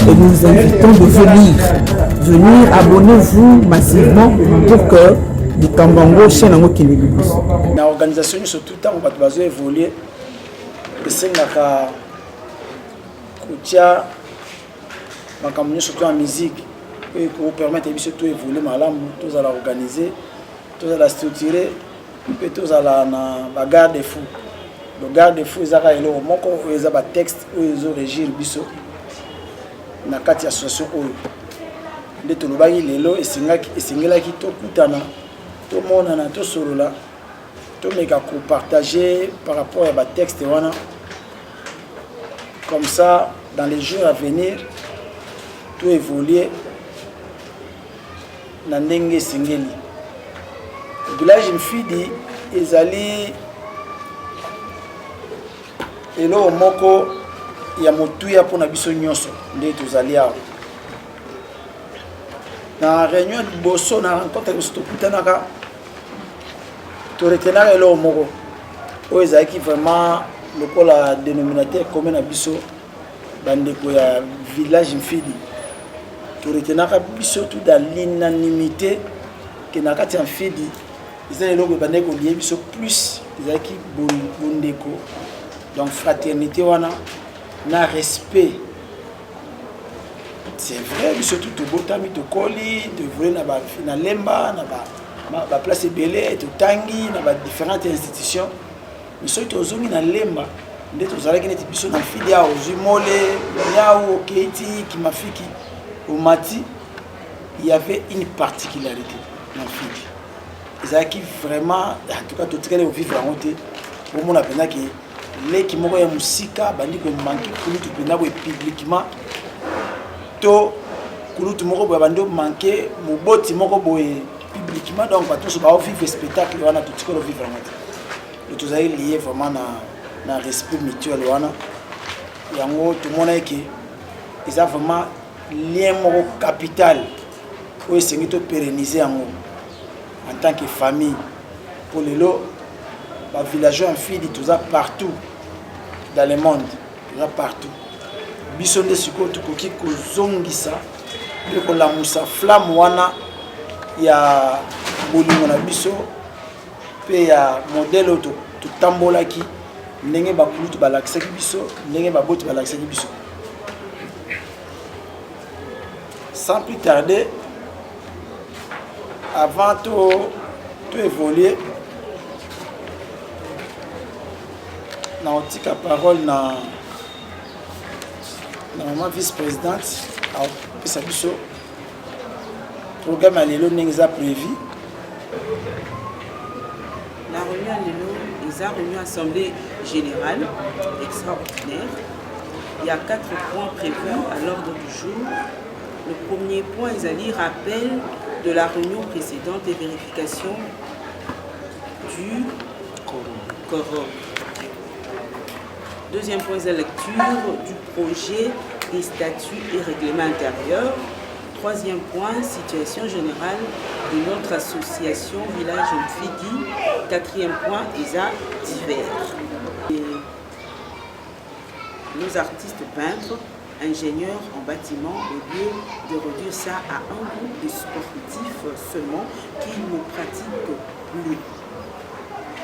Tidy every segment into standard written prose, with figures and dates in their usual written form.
et nous vous invitons de venir, abonnez-vous massivement pour que du Kambango chaîne en qui na organisation surtout tant que tu vas évoluer que c'est naka kutia makambo surtout en musique et pour permettre de surtout évoluer malam tous à la organiser tous à la structurer et tous à la na garde des fous le garde des fous ezaka elo moko eza ba texte ou ezo régir biso na kati association oyo nde tolobaki lelo esengelaki tokutana tomonana tosolola tomeka partager par rapport à ba texte wana comme ça dans les jours à venir tout évoluer na ndenge esengeli village mfidi ezali elo moko ya motuya mpona biso nyonso nde tozali awa na réunion liboso na rencontre biso tokutanaka toretenaka elo moko oyo ezalaki vraiment lokola dénominateur commun na biso bandeko ya village mfidi toretenaka biso tout dans l'unanimité ke na kati ya mfidi eza eloko bandeko lie biso plus ezalaki bondeko donc fraternité wana na respect c'est vrai biso tout tobotami tokoli toevole na lemba na place ebele totangi na différentes institutions mais soki tozongi na lemba nde tozalaki neti biso na mfidi awa ozwi mole nyau okeiti kimafiki omati il y avait une particularité na mfidi ezalaki vraiment en tout cas totikali ovivre yango te bomona mpenza ke leki moko ya mosika bandi komanke kulutu mpenza boye publiquement to kulutu moko boye bandi omanke moboti moko boye publiquement donc bato nyonso baovivre spectacle wana totikali ovivre yango te tozali lié vraiment na respect mutuel wana yango tomona eke eza vraiment lien moko capital oyo esengi topérenniser yango en tant que famille pour lelo bavillageois mfidi toza partout dans le monde toza partout biso nde sikoyo tokoki kozongisa mpe kolamusa flamme wana ya bolingo na biso mpe ya modele oyo totambolaki ndenge bakulutu balakisaki biso ndenge baboti balakisaki biso sans plus tarder avant tout évoluer na otika parole na maman vice-présidente apesa biso programme ya lelo ndenge eza prévu la réunion ya lelo eza réunion assemblée générale extraordinaire. Il y a 4 points prévus à l'ordre du jour. Le premier point est à rappel de la réunion précédente et vérification du quorum. Deuxième point, c'est la lecture du projet des statuts et règlements intérieurs. Troisième point, situation générale de notre association Village Mfidi. Quatrième point, ISA divers. Et nos artistes peintres, ingénieurs en bâtiment, au lieu de réduire ça à un groupe de sportifs seulement qui ne pratiquent plus.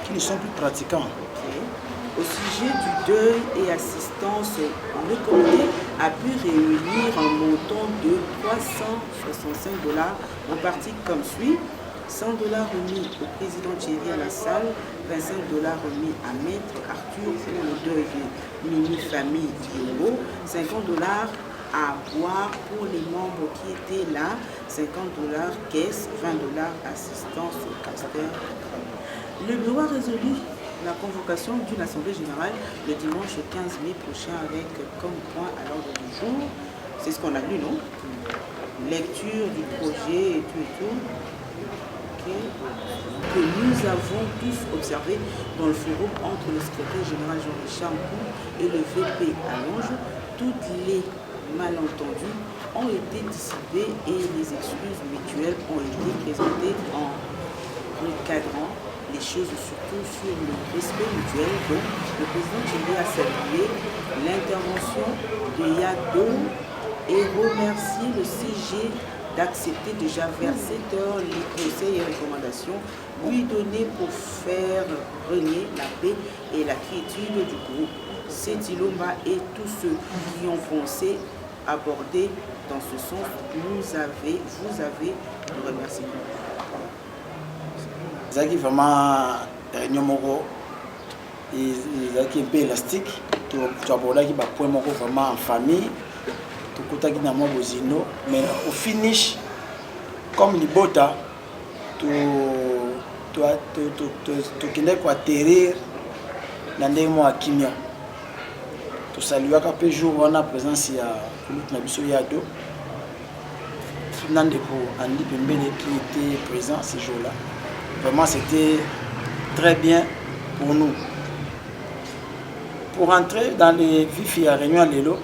Qui ne sont plus pratiquants. Okay. Au sujet du deuil et assistance, le comité a pu réunir un montant de $365 répartis comme suit. $100 remis au président Thierry à la salle, $25 remis à Maître Arthur pour le deuil de Mini Famille Diogo, $50 à boire pour les membres qui étaient là, $50 caisse, $20 assistance au casteur. Le bureau a résolu la convocation d'une assemblée générale le dimanche 15 mai prochain avec comme point à l'ordre du jour, c'est ce qu'on a lu, non? Lecture du projet et tout. Que nous avons tous observé dans le forum entre le secrétaire général Jean-Richard Mpou et le VP Allonge, toutes les malentendus ont été dissipés et les excuses mutuelles ont été présentées en recadrant les choses surtout sur le respect mutuel. Donc, le président Thierry a salué l'intervention de Yado et remercie le CG d'accepter déjà vers 7 heures les conseils et recommandations lui donnés pour faire régner la paix et la quiétude du groupe. Setilomba et tous ceux qui ont pensé aborder dans ce sens, vous avez le remerciement. C'est vraiment réunion moko et un peu élastique. Tu abordes qui point moko vraiment en famille. Tu côté qui n'a pas bozino, mais au finish comme libota tu kende kwa atterrir na ndenge mo akimia. Tu saluer qu'après jour on a présence ya Kulutu na biso yado. Nandeko Andy Pembele qui était présent ce jour-là. Vraiment c'était très bien pour nous. Pour entrer dans les vifs et réunion à l'élo,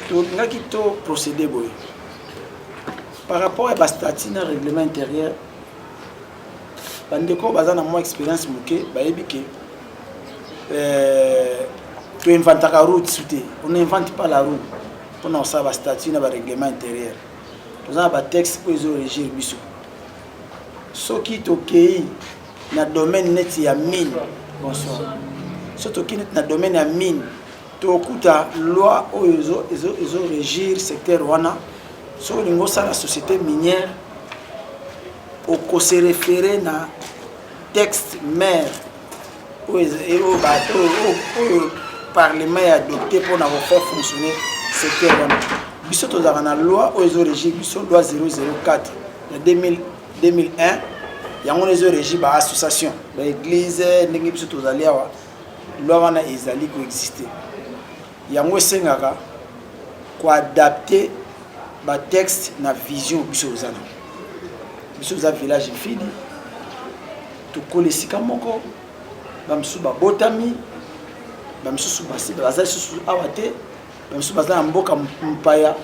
tout procédé par rapport à la statut dans le règlement intérieur. Bandeko baza na mo expérience muke bayebi ke tu inventes la route souté, on n'invente pas la route pour nous ça va statut dans le règlement intérieur. Nous avons un texte pour les régir biso. Ce qui toqué na domaine net ya mine bonsoir. Ce qui net na domaine ya mine to kuta loi o ezo régir secteur wana so lingo ça la société minière au se référer na texte maire au parlement est adopté pour faire fonctionner ce secteur. Biso to na loi au régir biso loi 004 de 2001 yango les régir ba association ba église ndenge biso to zali awa loi wana ezali ko exister yango sengaka ko adapter ba texte na vision biso zana biso za village fini to kolesika moko ba msuba botami ba msusu basi bazali susu awate ba msusu bazali mboka mpaya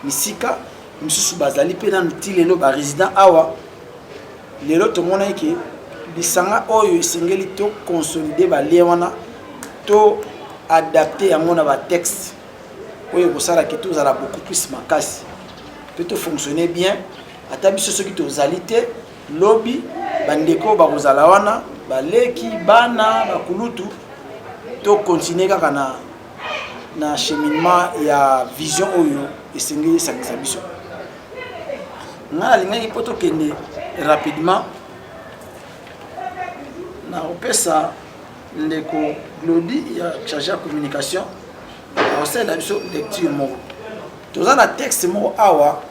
misika msusu bazali pe na ntilelo ba résident awa lelo to mona ke bisanga oyo esengeli to consolider ba lien wana to adapter yango na ba texte oyo kosala ke to zala beaucoup plus makasi peut to fonctionner bien ata biso soki to zalité lobby bandeko ba kozala wana baleki bana bakulutu to continuer kaka na cheminement ya vision oyo esengeli sangisa biso ngala lingi poto kende rapidement na opesa ndeko Glody ya chargé de communication au sein de la lecture moko tous un texte moko awa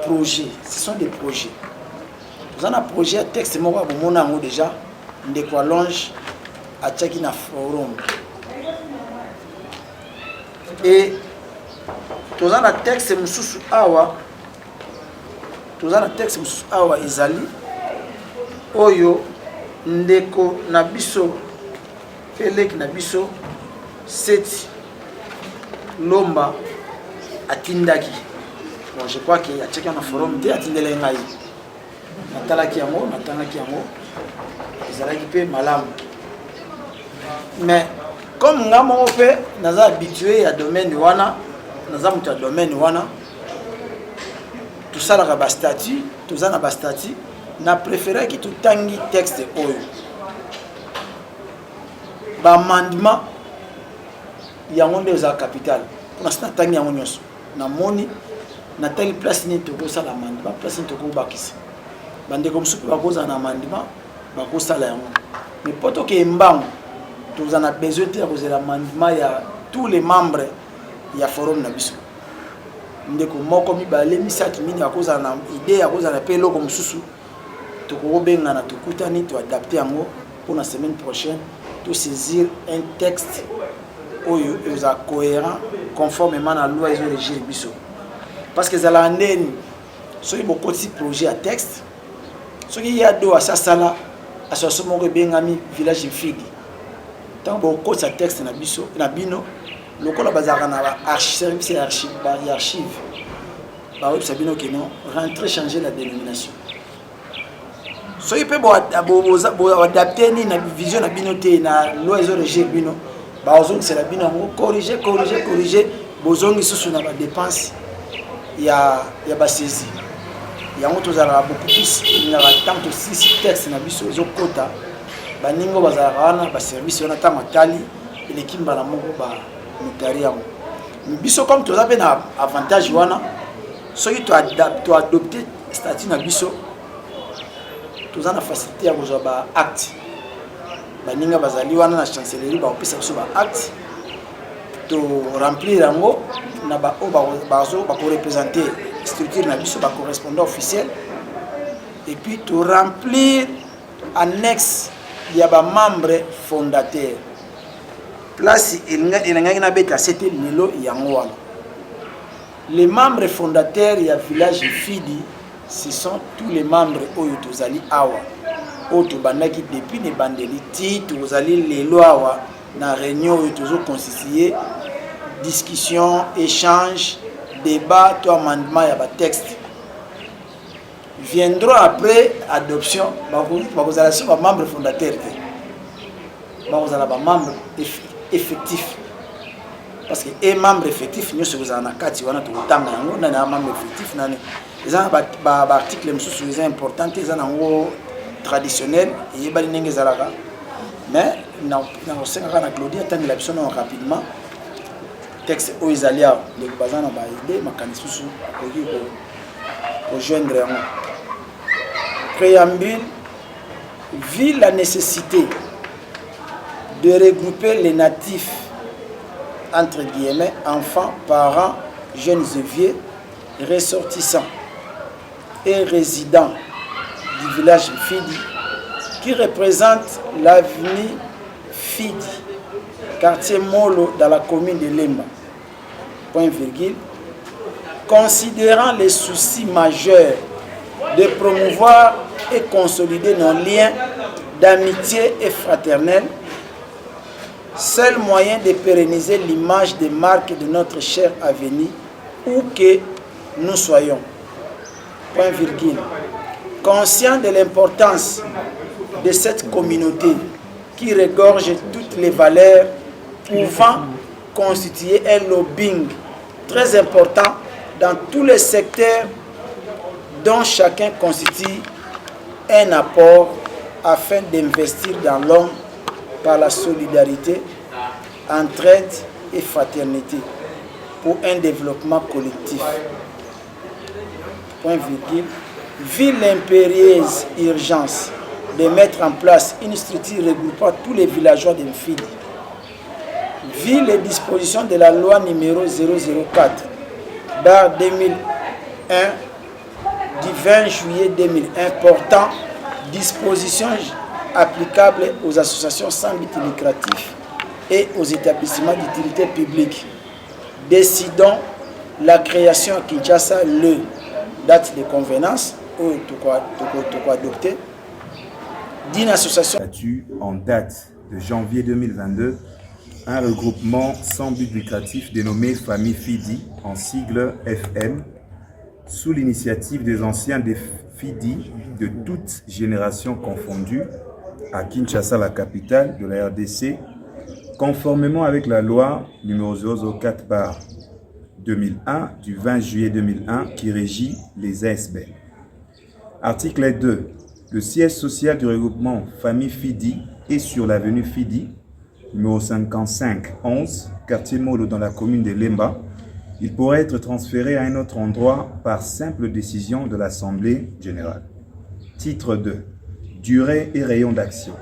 projet ce sont des projets tous un projet texte moko bomona ngo déjà ndeko allonge a tchaki na forum et tous un texte mususu awa tous un texte mususu awa ezali oyo ndeko na biso Felek na biso seti lomba atindaki bon je crois que atcheki na forum te atindele ngai natalaki yango natangaki yango ezalaki pe malamu mais comme nga moko pe naza habitué ya domaine wana naza mutu ya domaine wana tosalaka ba statut toza na ba statut na préféré ki totangi texte oyo ba amendement yango nde eza capital mpona si natangi yango nyonso namoni natangi place nini tokosala amendement place nini tokobakisa bandeko mosusu mpe bakozala na amendement bakosala yango mais mpo toke mbango toza na besoin te ya kozela amendement ya tous les membres ya forum na biso ndeko moko mibale misato mini bakozala na idée ya kozala mpe eloko mosusu tokobengana tokutani toadapte yango mpona semaine prochaine to saisir un texte oyo eza cohérent conformément à la loi et régir biso parce que ezala ndeni soki bokoti projet ya texte soki ya do asasala association moko ebengami village figi ntango bokotisa texte na biso na bino lokola bazalaka na baservice ya archive baoyebisa bino ke non rentrer changer la dénomination soki mpe boadapte nini na vision na bino te na loi ezo régir bino bazongisela bino yango corriger bozongisa susu na badepense ya basaisie yango tozalaka beaucoup plus elingaka ntango tosisi texte na biso ezokota baningo bazalaka wana baservice wana ntango atali eleki mbala moko banotari yango biso comme toza mpe na avantage wana soki toadopte statut na biso toza na facilité ya kozwa baacte baninga bazali wana na chancellerie bakopesa biso baacte to remplir yango na baoyo bakorepresente structure na biso bacorrespondant officiel et puis to remplir annexe ya bamembre fondateur place elingaki nabeta sete lelo yango wana les membres fondateurs ya village Fidi ce sont tous les membres oyo tozali awa oyo tobandaki depuis ne bandeli ti tozali lelo awa na réunion oyo tozoconstituer discussion échange débat to amendement ya batexte viendront après adoption bakozala sur bamembre fondateur te bakozala bamembre effectif parce que et membre effectif nyonso kozala na kati wana tokotanga yango nani ya membre effectif nani eza na baarticle mosusu eza important te eza nango traditionnel eyebali ndenge ezalaka mais nakosengaka na Claudie atangela biso nano rapidement texte oyo ezali awa ndeko baza na baide makanisi susu akoki kojoindre yango préambule vu la nécessité de regrouper les natifs entre guillemets enfants, parents, jeunes et vieux, ressortissants et résidents du village Fidi qui représente l'avenue Fidi, quartier Molo dans la commune de Lemba. Point virgule. Considérant les soucis majeurs de promouvoir et consolider nos liens d'amitié et fraternelle, seul moyen de pérenniser l'image des marques de notre chère avenue où que nous soyons. Point virgule. Conscient de l'importance de cette communauté qui regorge toutes les valeurs pouvant constituer un lobbying très important dans tous les secteurs dont chacun constitue un apport afin d'investir dans l'homme par la solidarité, entraide et fraternité pour un développement collectif. Point virgule. Vu l'impérieuse urgence de mettre en place une structure regroupant tous les villageois de Fidi, vu les dispositions de la loi numéro 004/2001 du 20 juillet 2001 portant dispositions applicables aux associations sans but lucratif et aux établissements d'utilité publique. Décidons la création à Kinshasa le date de convenance ou adopté d'une association en date de janvier 2022 un regroupement sans but lucratif dénommé Famille Fidi en sigle FM sous l'initiative des anciens des Fidi de toutes générations confondues à Kinshasa, la capitale de la RDC, conformément avec la loi numéro 004/2001 du 20 juillet 2001 qui régit les ASB. Article 2. Le siège social du regroupement Famille Fidi est sur l'avenue Fidi, numéro 5511, quartier Molo dans la commune de Lemba. Il pourrait être transféré à un autre endroit par simple décision de l'Assemblée générale. Titre 2. Durée et rayon d'action.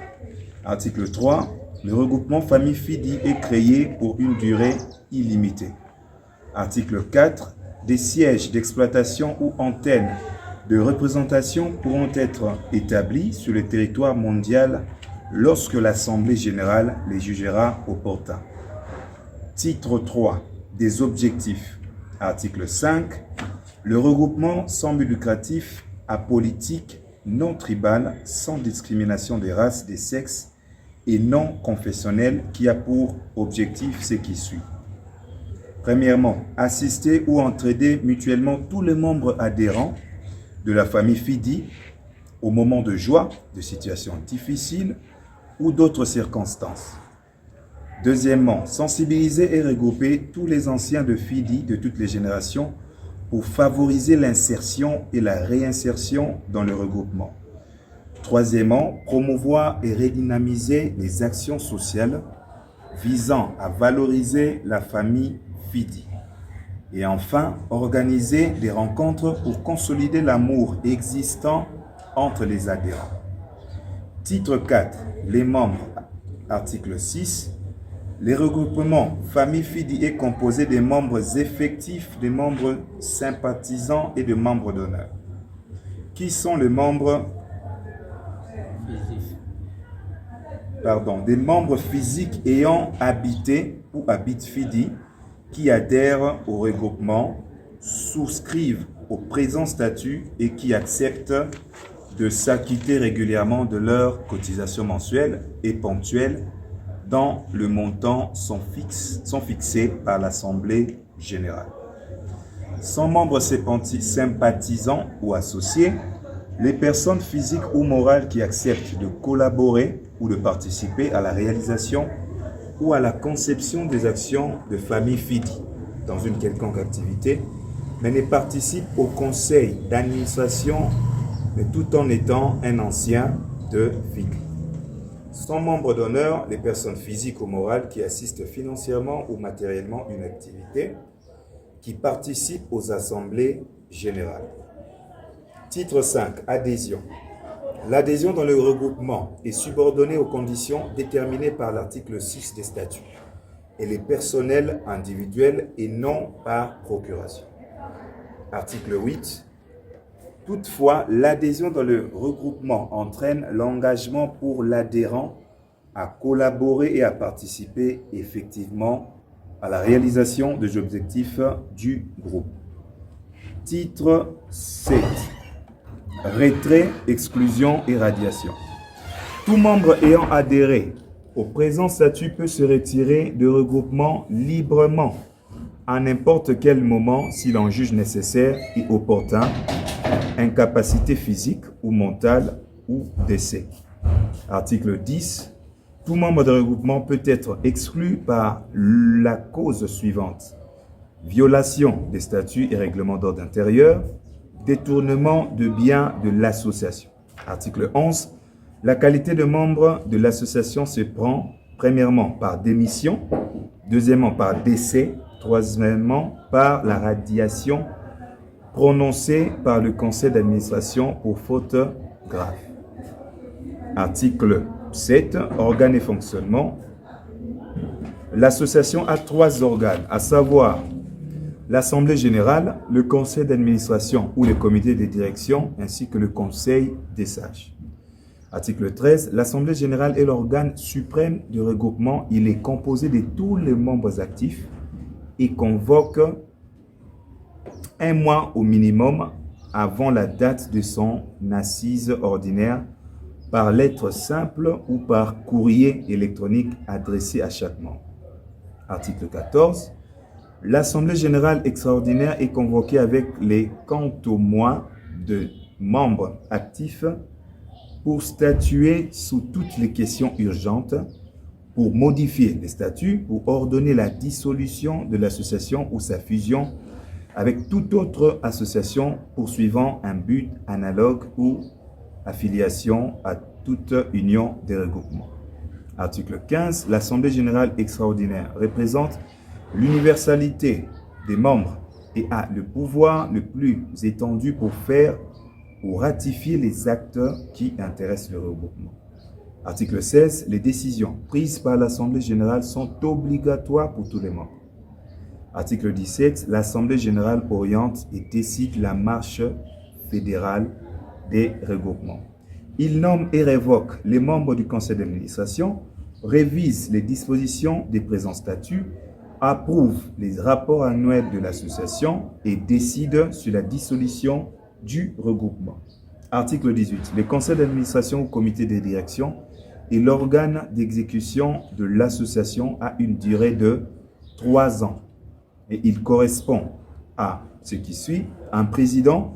Article 3. Le regroupement Famille Fidi est créé pour une durée illimitée. Article 4. Des sièges d'exploitation ou antennes de représentation pourront être établis sur le territoire mondial lorsque l'Assemblée générale les jugera opportuns. Titre 3. Des objectifs. Article 5. Le regroupement sans but lucratif, apolitique, non tribal, sans discrimination des races, des sexes et non confessionnel qui a pour objectif ce qui suit. Premièrement, assister ou entraider mutuellement tous les membres adhérents de la famille Fidi au moment de joie, de situations difficiles ou d'autres circonstances. Deuxièmement, sensibiliser et regrouper tous les anciens de FIDI de toutes les générations pour favoriser l'insertion et la réinsertion dans le regroupement. Troisièmement, promouvoir et redynamiser les actions sociales visant à valoriser la famille FIDI. Et enfin, organiser des rencontres pour consolider l'amour existant entre les adhérents. Titre 4. Les membres. Article 6. Les regroupements famille FIDI est composé des membres effectifs, des membres sympathisants et de membres d'honneur. Qui sont les membres des membres physiques ayant habité ou habitent FIDI, qui adhèrent au regroupement, souscrivent au présent statut et qui acceptent de s'acquitter régulièrement de leurs cotisations mensuelles et ponctuelles dont le montant sont fixés par l'Assemblée générale. Sans membres sympathisants ou associés, les personnes physiques ou morales qui acceptent de collaborer ou de participer à la réalisation ou à la conception des actions de famille FIDI dans une quelconque activité, mais ne participent au conseil d'administration, mais tout en étant un ancien de FIDI. Sont membres d'honneur les personnes physiques ou morales qui assistent financièrement ou matériellement une activité, qui participent aux assemblées générales. Titre 5. Adhésion. L'adhésion dans le regroupement est subordonnée aux conditions déterminées par l'article 6 des statuts. Elle est personnelle, individuelle et non par procuration. Article 8. Toutefois, l'adhésion dans le regroupement entraîne l'engagement pour l'adhérent à collaborer et à participer effectivement à la réalisation des objectifs du groupe. Titre 7. Retrait, exclusion et radiation. Tout membre ayant adhéré au présent statut peut se retirer de regroupement librement à n'importe quel moment s'il en juge nécessaire et opportun, incapacité physique ou mentale ou décès. Article 10. Tout membre de regroupement peut être exclu par la cause suivante: violation des statuts et règlements d'ordre intérieur, détournement de biens de l'association. Article 11. La qualité de membre de l'association se prend premièrement par démission, deuxièmement par décès, troisièmement par la radiation prononcée par le conseil d'administration pour faute grave. Article 7. Organes et fonctionnement. L'association a 3 organes, à savoir l'Assemblée générale, le conseil d'administration ou le comité de direction, ainsi que le conseil des sages. Article 13. L'Assemblée générale est l'organe suprême du regroupement. Il est composé de tous les membres actifs et convoque un mois au minimum avant la date de son assise ordinaire par lettre simple ou par courrier électronique adressé à chaque membre. Article 14. L'Assemblée générale extraordinaire est convoquée avec les quant au mois de membres actifs pour statuer sur toutes les questions urgentes, pour modifier les statuts, pour ordonner la dissolution de l'association ou sa fusion avec toute autre association poursuivant un but analogue ou affiliation à toute union des regroupements. Article 15. L'Assemblée générale extraordinaire représente l'universalité des membres et a le pouvoir le plus étendu pour faire ou ratifier les actes qui intéressent le regroupement. Article 16. Les décisions prises par l'Assemblée générale sont obligatoires pour tous les membres. Article 17. L'Assemblée générale oriente et décide la marche fédérale des regroupements. Il nomme et révoque les membres du conseil d'administration, révise les dispositions des présents statuts, approuve les rapports annuels de l'association et décide sur la dissolution du regroupement. Article 18. Le conseil d'administration ou comité de direction est l'organe d'exécution de l'association à une durée de 3 ans. Et il correspond à ce qui suit: un président,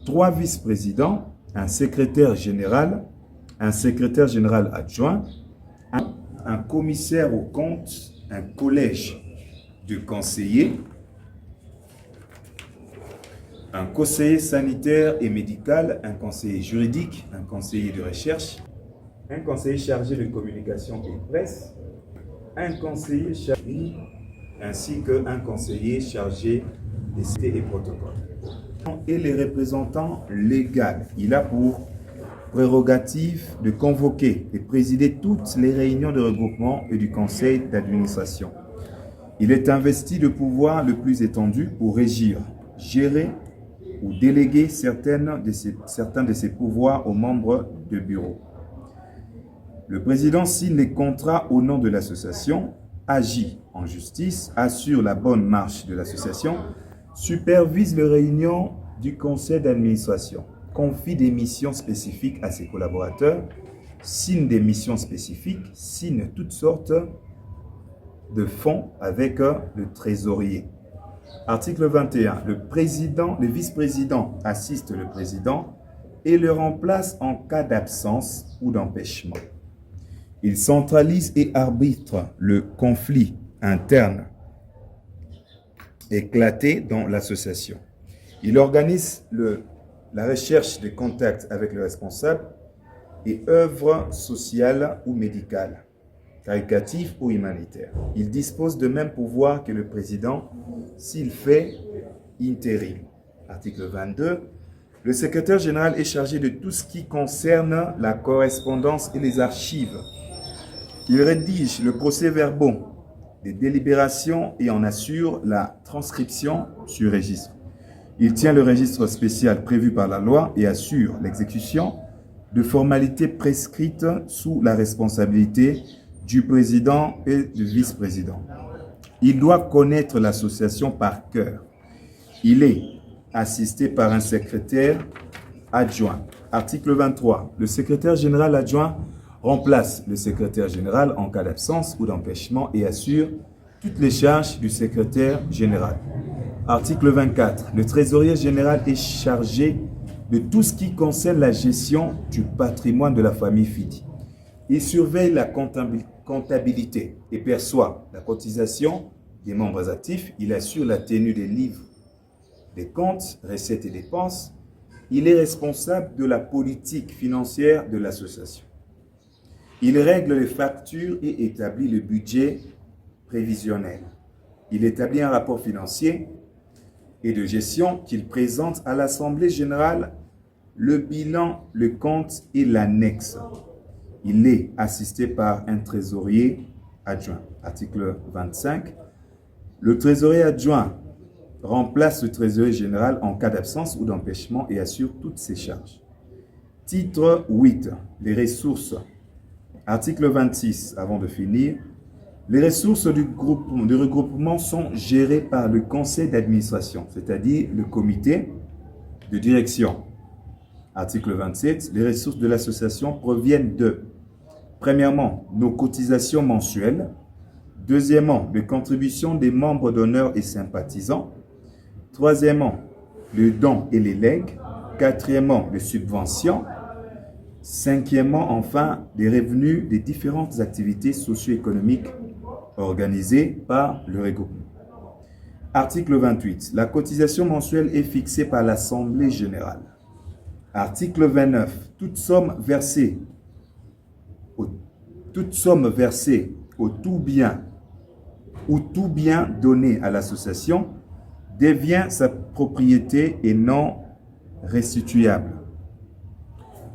3 vice-présidents, un secrétaire général adjoint, un commissaire aux comptes, un collège de conseillers, un conseiller sanitaire et médical, un conseiller juridique, un conseiller de recherche, un conseiller chargé de communication et presse, un conseiller chargé ainsi qu'un conseiller chargé des cités et protocoles. Et les représentants légaux, il a pour prérogative de convoquer et présider toutes les réunions de regroupement et du conseil d'administration. Il est investi de pouvoir le plus étendu pour régir, gérer ou déléguer certains de ses pouvoirs aux membres de bureau. Le président signe les contrats au nom de l'association, agit en justice, assure la bonne marche de l'association, supervise les réunions du conseil d'administration, confie des missions spécifiques à ses collaborateurs, signe des missions spécifiques, signe toutes sortes de fonds avec le trésorier. Article 21. Le vice-président assiste le président et le remplace en cas d'absence ou d'empêchement. Il centralise et arbitre le conflit interne éclaté dans l'association. Il organise la recherche des contacts avec le responsable et œuvres sociales ou médicales, caritatives ou humanitaires. Il dispose de même pouvoir que le président s'il fait intérim. Article 22. Le secrétaire général est chargé de tout ce qui concerne la correspondance et les archives. Il rédige le procès-verbaux des délibérations et en assure la transcription sur registre. Il tient le registre spécial prévu par la loi et assure l'exécution de formalités prescrites sous la responsabilité du président et du vice-président. Il doit connaître l'association par cœur. Il est assisté par un secrétaire adjoint. Article 23. Le secrétaire général adjoint remplace le secrétaire général en cas d'absence ou d'empêchement et assure toutes les charges du secrétaire général. Article 24. Le trésorier général est chargé de tout ce qui concerne la gestion du patrimoine de la famille Fidi. Il surveille la comptabilité et perçoit la cotisation des membres actifs. Il assure la tenue des livres, des comptes, recettes et dépenses. Il est responsable de la politique financière de l'association. Il règle les factures et établit le budget prévisionnel. Il établit un rapport financier et de gestion qu'il présente à l'Assemblée générale, le bilan, le compte et l'annexe. Il est assisté par un trésorier adjoint. Article 25. Le trésorier adjoint remplace le trésorier général en cas d'absence ou d'empêchement et assure toutes ses charges. Titre 8. Les ressources. Article 26. Avant de finir, les ressources du regroupement sont gérées par le conseil d'administration, c'est-à-dire le comité de direction. Article 27. Les ressources de l'association proviennent de, premièrement, nos cotisations mensuelles. Deuxièmement, les contributions des membres d'honneur et sympathisants. Troisièmement, les dons et les legs. Quatrièmement, les subventions. Cinquièmement, enfin, les revenus des différentes activités socio-économiques organisées par le regroupement. Article 28. La cotisation mensuelle est fixée par l'Assemblée générale. Article 29. Toute somme versée au tout bien ou tout bien donné à l'association devient sa propriété et non restituable.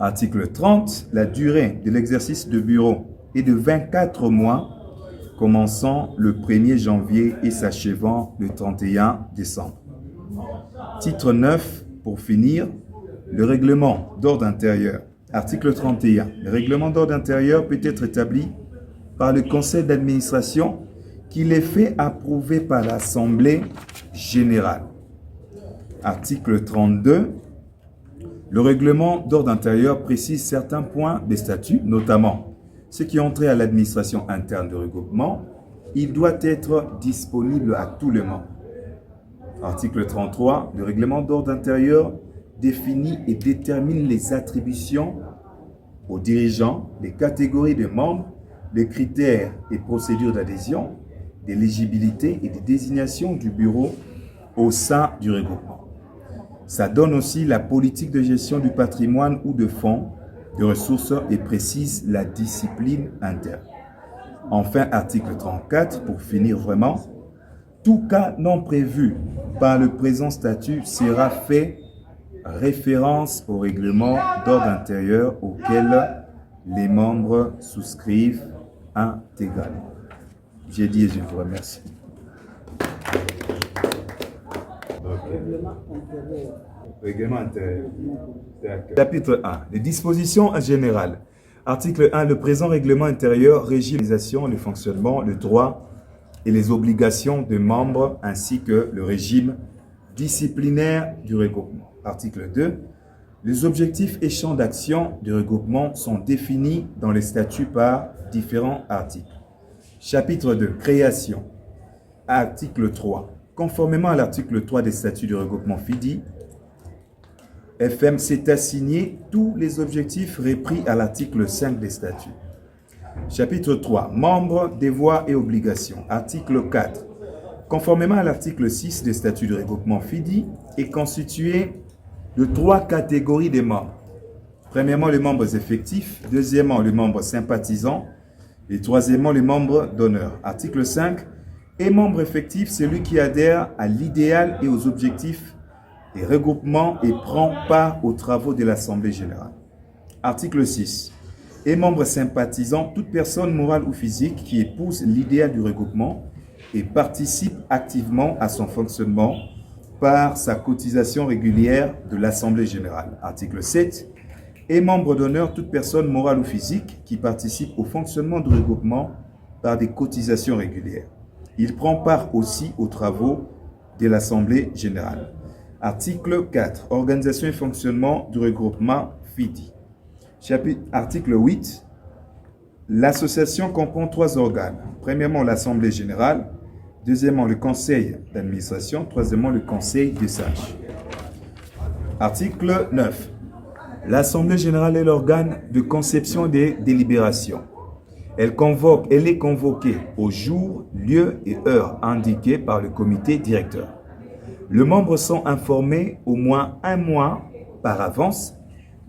Article 30. La durée de l'exercice de bureau est de 24 mois, commençant le 1er janvier et s'achevant le 31 décembre. Titre 9. Pour finir, le règlement d'ordre intérieur. Article 31. Le règlement d'ordre intérieur peut être établi par le conseil d'administration qui les fait approuver par l'Assemblée générale. Article 32. Le règlement d'ordre intérieur précise certains points des statuts, notamment ce qui ont trait à l'administration interne du regroupement. Il doit être disponible à tous les membres. Article 33. Le règlement d'ordre intérieur définit et détermine les attributions aux dirigeants, les catégories de membres, les critères et procédures d'adhésion, d'éligibilité et de désignation du bureau au sein du regroupement. Ça donne aussi la politique de gestion du patrimoine ou de fonds, de ressources et précise la discipline interne. Enfin, article 34, pour finir vraiment, tout cas non prévu par le présent statut sera fait référence au règlement d'ordre intérieur auquel les membres souscrivent intégralement. J'ai dit et je vous remercie. Règlement intérieur. Chapitre 1. Les dispositions en général. Article 1. Le présent règlement intérieur régit l'organisation, le fonctionnement, le droit et les obligations des membres ainsi que le régime disciplinaire du regroupement. Article 2. Les objectifs et champs d'action du regroupement sont définis dans les statuts par différents articles. Chapitre 2. Création. Article 3. Conformément à l'article 3 des statuts du regroupement FIDI, FM s'est assigné tous les objectifs repris à l'article 5 des statuts. Chapitre 3. Membres, devoirs et obligations. Article 4. Conformément à l'article 6 des statuts du regroupement FIDI, est constitué de 3 catégories de membres. Premièrement, les membres effectifs. Deuxièmement, les membres sympathisants. Et troisièmement, les membres d'honneur. Article 5. Et membre effectif, celui qui adhère à l'idéal et aux objectifs des regroupements et prend part aux travaux de l'Assemblée générale. Article 6. Et membre sympathisant, toute personne morale ou physique qui épouse l'idéal du regroupement et participe activement à son fonctionnement par sa cotisation régulière de l'Assemblée générale. Article 7. Et membre d'honneur, toute personne morale ou physique qui participe au fonctionnement du regroupement par des cotisations régulières. Il prend part aussi aux travaux de l'Assemblée générale. Article 4. Organisation et fonctionnement du regroupement FIDI. Article 8. L'association comprend 3 organes. Premièrement, l'Assemblée générale. Deuxièmement, le conseil d'administration. Troisièmement, le conseil des sages. Article 9. L'Assemblée générale est l'organe de conception des délibérations. Elle est convoquée au jour, lieu et heure indiqués par le comité directeur. Les membres sont informés au moins 1 mois par avance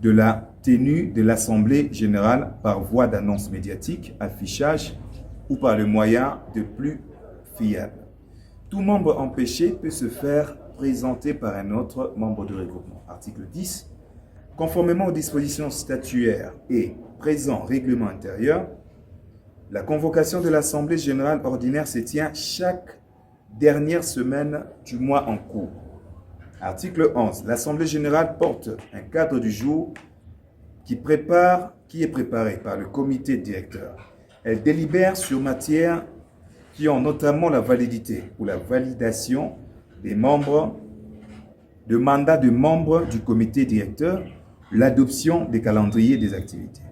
de la tenue de l'Assemblée générale par voie d'annonce médiatique, affichage ou par le moyen de plus fiable. Tout membre empêché peut se faire présenter par un autre membre du regroupement. Article 10. Conformément aux dispositions statutaires et présent règlement intérieur, la convocation de l'Assemblée générale ordinaire se tient chaque dernière semaine du mois en cours. Article 11. L'Assemblée générale porte un cadre du jour qui est préparé par le comité directeur. Elle délibère sur matières qui ont notamment la validité ou la validation des membres, de mandats de membres du comité directeur, l'adoption des calendriers des activités.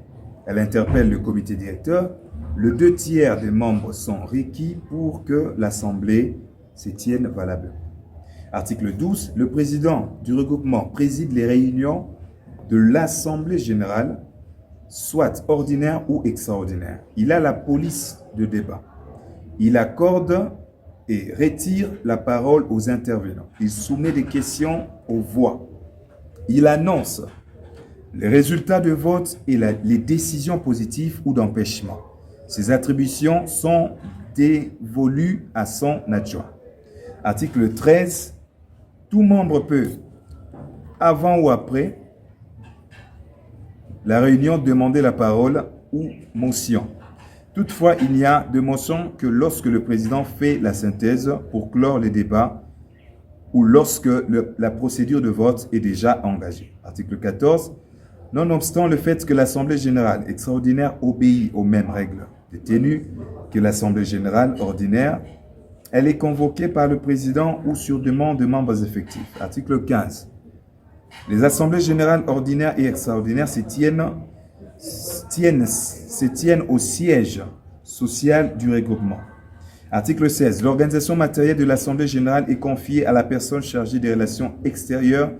Elle interpelle le comité directeur. Les 2 tiers des membres sont requis pour que l'Assemblée se tienne valablement. Article 12. Le président du regroupement préside les réunions de l'Assemblée générale, soit ordinaire ou extraordinaire. Il a la police de débat. Il accorde et retire la parole aux intervenants. Il soumet des questions aux voix. Il annonce les résultats de vote et les décisions positives ou d'empêchement. Ces attributions sont dévolues à son adjoint. Article 13. Tout membre peut, avant ou après la réunion, demander la parole ou motion. Toutefois, il n'y a de motion que lorsque le président fait la synthèse pour clore les débats ou lorsque la procédure de vote est déjà engagée. Article 14. Nonobstant le fait que l'Assemblée générale extraordinaire obéit aux mêmes règles de tenue que l'Assemblée générale ordinaire, elle est convoquée par le président ou sur demande de membres effectifs. Article 15. Les assemblées générales ordinaires et extraordinaires se tiennent au siège social du regroupement. Article 16. L'organisation matérielle de l'Assemblée générale est confiée à la personne chargée des relations extérieures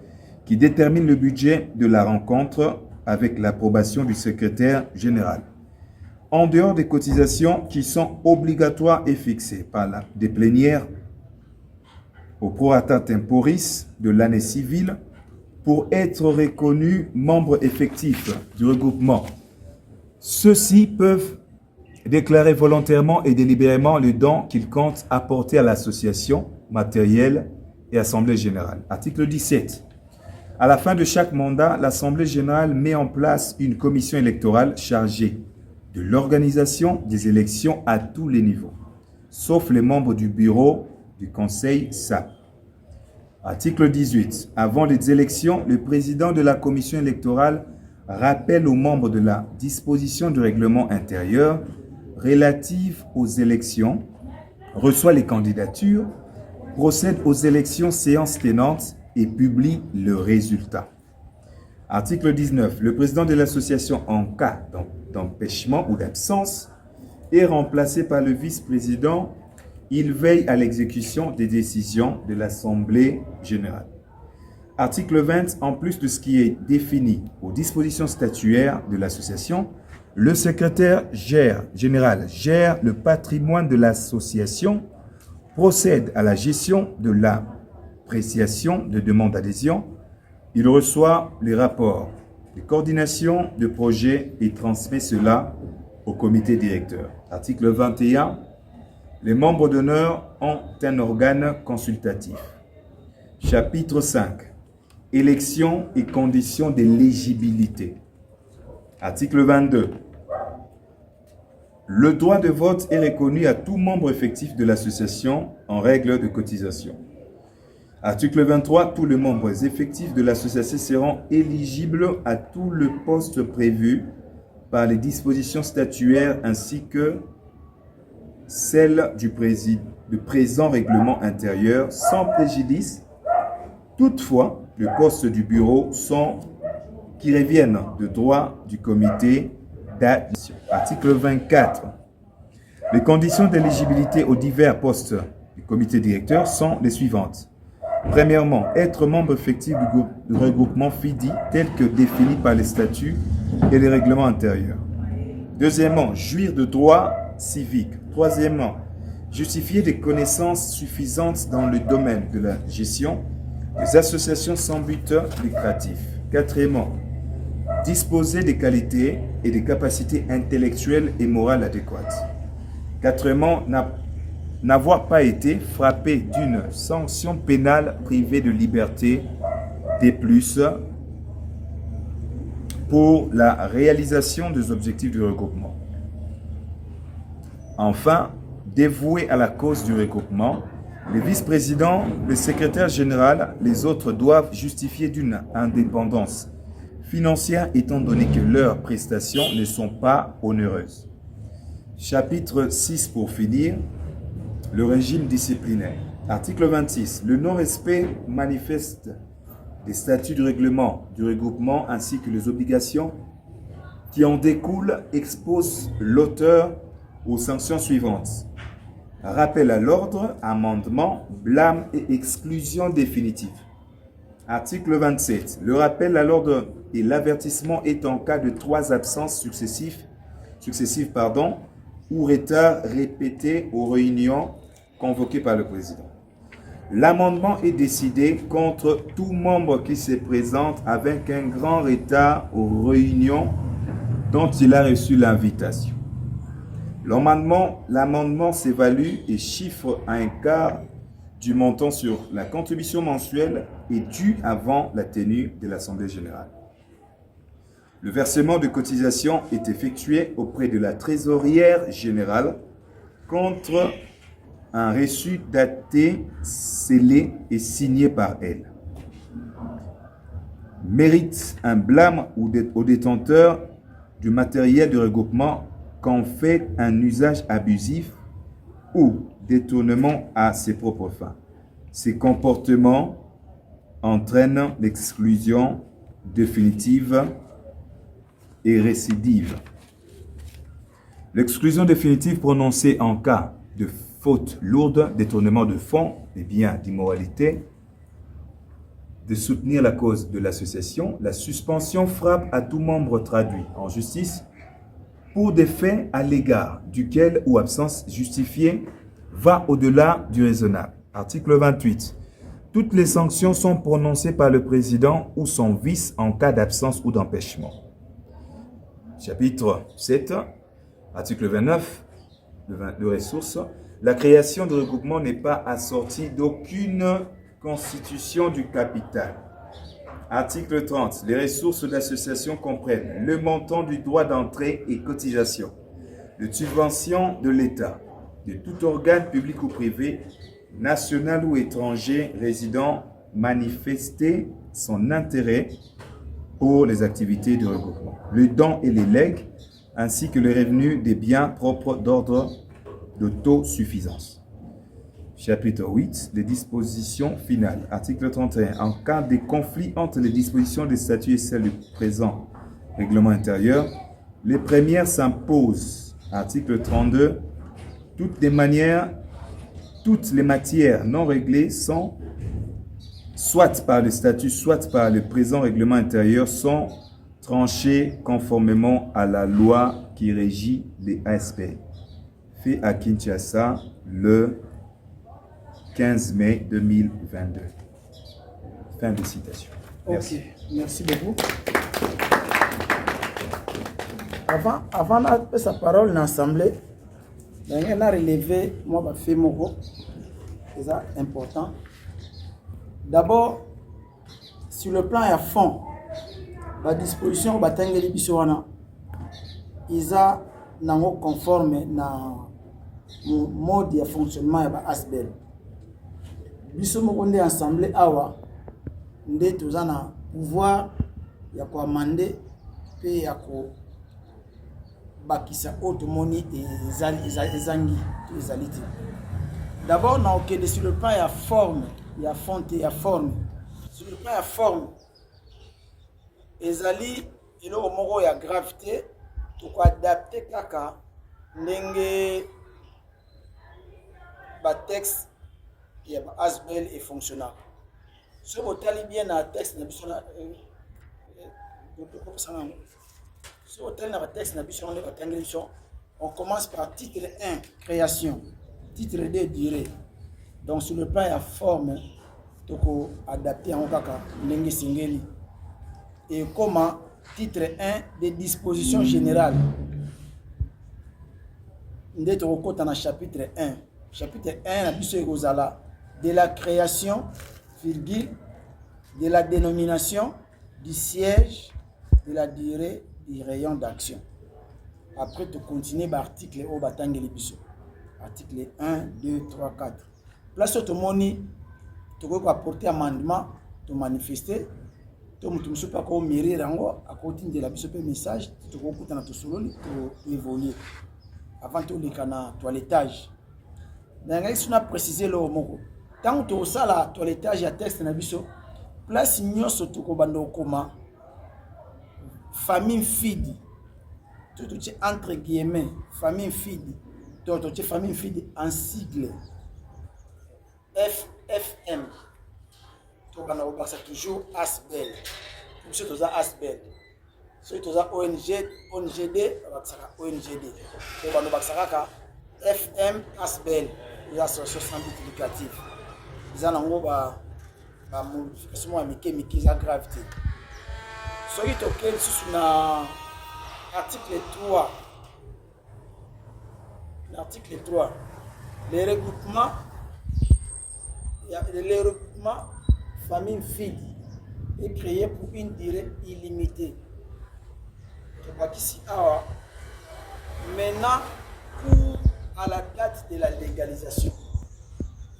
qui détermine le budget de la rencontre avec l'approbation du secrétaire général. en dehors des cotisations qui sont obligatoires et fixées par des plénières au prorata temporis de l'année civile pour être reconnus membres effectifs du regroupement. Ceux-ci peuvent déclarer volontairement et délibérément le don qu'ils comptent apporter à l'association, matériel et assemblée générale. Article 17. À la fin de chaque mandat, l'Assemblée générale met en place une commission électorale chargée de l'organisation des élections à tous les niveaux, sauf les membres du bureau du Conseil SAP. Article 18. Avant les élections, le président de la commission électorale rappelle aux membres de la disposition du règlement intérieur relative aux élections, reçoit les candidatures, procède aux élections séances tenantes et publie le résultat. Article 19. Le président de l'association, en cas d'empêchement ou d'absence, est remplacé par le vice-président. Il veille à l'exécution des décisions de l'Assemblée générale. Article 20. En plus de ce qui est défini aux dispositions statutaires de l'association, le secrétaire général gère le patrimoine de l'association, procède à la gestion de l'appréciation de demandes d'adhésion. Il reçoit les rapports de coordination de projets et transmet cela au comité directeur. Article 21. Les membres d'honneur ont un organe consultatif. Chapitre 5. Élections et conditions d'éligibilité. Article 22. Le droit de vote est reconnu à tout membre effectif de l'association en règle de cotisation. Article 23. Tous les membres effectifs de l'association seront éligibles à tout le poste prévu par les dispositions statutaires ainsi que celles du présent règlement intérieur sans préjudice. Toutefois, le poste du bureau sont qui reviennent de droit du comité d'admission. Article 24. Les conditions d'éligibilité aux divers postes du comité directeur sont les suivantes. Premièrement, être membre effectif du regroupement FIDI tel que défini par les statuts et les règlements intérieurs. Deuxièmement, jouir de droits civiques. Troisièmement, justifier des connaissances suffisantes dans le domaine de la gestion des associations sans but lucratif. Quatrièmement, disposer des qualités et des capacités intellectuelles et morales adéquates. Quatrièmement, n'avoir pas été frappé d'une sanction pénale privée de liberté des plus pour la réalisation des objectifs du regroupement. Enfin, dévoué à la cause du regroupement, le vice-président, le secrétaire général, les autres doivent justifier d'une indépendance financière étant donné que leurs prestations ne sont pas onéreuses. Chapitre 6 pour finir, le régime disciplinaire. Article 26. Le non-respect manifeste des statuts du règlement du regroupement ainsi que les obligations qui en découlent expose l'auteur aux sanctions suivantes. Rappel à l'ordre, amendement, blâme et exclusion définitive. Article 27. Le rappel à l'ordre et l'avertissement est en cas de 3 absences successives ou retard répété aux réunions convoquées par le président. L'amendement est décidé contre tout membre qui se présente avec un grand retard aux réunions dont il a reçu l'invitation. L'amendement s'évalue et chiffre à un quart du montant sur la contribution mensuelle et due avant la tenue de l'Assemblée générale. Le versement de cotisation est effectué auprès de la trésorière générale contre un reçu daté, scellé et signé par elle. Mérite un blâme au détenteur du matériel de regroupement qu'en fait un usage abusif ou détournement à ses propres fins. Ces comportements entraînent l'exclusion définitive et récidive. L'exclusion définitive prononcée en cas de faute lourde, détournement de fonds et biens d'immoralité, de soutenir la cause de l'association, la suspension frappe à tout membre traduit en justice pour des faits à l'égard duquel ou absence justifiée va au-delà du raisonnable. Article 28. Toutes les sanctions sont prononcées par le président ou son vice en cas d'absence ou d'empêchement. Chapitre 7, article 29, de ressources. La création de regroupement n'est pas assortie d'aucune constitution du capital. Article 30. Les ressources d'association comprennent le montant du droit d'entrée et cotisation, de subvention de l'État, de tout organe public ou privé, national ou étranger résident, manifester son intérêt pour les activités de regroupement, le don et les legs, ainsi que le revenu des biens propres d'ordre d'autosuffisance. Chapitre 8, les dispositions finales. Article 31. En cas de conflit entre les dispositions des statuts et celles du présent règlement intérieur, les premières s'imposent. Article 32. Toutes les matières non réglées sont, soit par le statut, soit par le présent règlement intérieur, sont tranchées conformément à la loi qui régit les ASP. Fait à Kinshasa le 15 mai 2022. Fin de citation. Merci. Ok, merci beaucoup. Avant de sa parole dans l'Assemblée, on a relevé, moi, je fais c'est important. D'abord, sur le plan à fond, la disposition ils sont conformes na mode de fonctionnement de l'ASBEL. Biso mokonde assemblée awa nde tozana pouvoir ya ko amender pe ya ko bakisa automoni ezaliti. D'abord na okende sur le plan ya forme, ya fonte ya forme. Sur le plan ya forme ezali eloko moko ya gravité to ko adapter kaka ndenge ba texte ya ba ASBEL est fonctionnable. Ce vous allez bien dans le texte, on commence par titre 1, création, titre 2, durée. Donc sur le plan de la forme, il faut adapter en kaka l'engue singeli. Et comment titre 1 des dispositions générales. Nous sommes dans le chapitre 1. Chapitre 1, de la création, virgule, de la dénomination, du siège, de la durée, du rayon d'action. Après, tu continues l'article au Batangeli Bisso. Article 1, 2, 3, 4. Place où tu peux apporter amendement, tu manifester, tu ne peux pas mairie à côté de la Bisso message, tu peux évoluer. Avant tout, les canaux, toilettage. On a précisé le mot. Tant que tu as la toilettage à texte na biso, place nyonso to ko bando koma famille fidi. Tout entre guillemets famille fidi. Donc tu famille fidi en sigle FFM. Tu bando ko toujours ASBEL. Monsieur tu as ASBEL. Si tu as ONGD, ONGD. Tu bando ka FM ASBEL. Les associations multiplicatives. Ils ont modification mécanique à gravité. Ce qui est auquel sur l'article 3. L'article 3. Les regroupements famille fille est créé pour une durée illimitée. Je crois qu'ici, maintenant, pour à la date de la légalisation.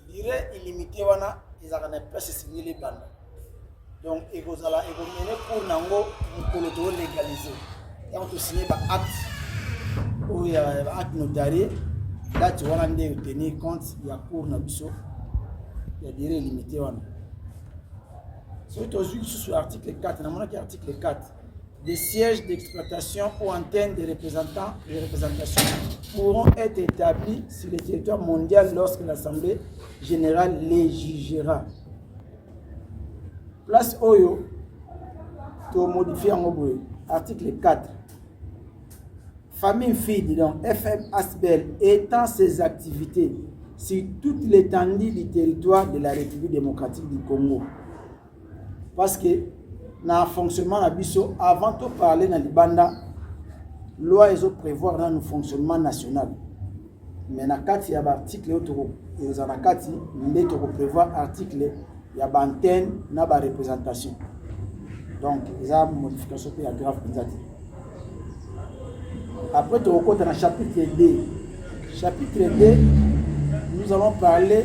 Durée illimitée, ils ont pas signé les bandes. Donc, ils vont mener pour Nango pour le légaliser. Quand tu signes un acte, où il y a un acte notarié, là tu vas tenir compte, il y a pour Nabiso, il y a durée illimitée. Sur l'article 4, dans l'article 4, des sièges d'exploitation ou antennes de représentation pourront être établis sur le territoire mondial lorsque l'Assemblée générale les jugera. Place Oyo, to modifier en article 4. famille FIDI, donc FM Asbel, étend ses activités sur toute l'étendue du territoire de la République démocratique du Congo. Parce que dans le fonctionnement de Bisso, avant de parler dans le Banda, la loi est prévoir dans le fonctionnement national. Mais dans il y a un article qui prévoit article, il y a une antenne, il y a une représentation. Donc, il y a une modification qui est grave. Après, tu rencontres dans le chapitre 2. Chapitre 2, nous allons parler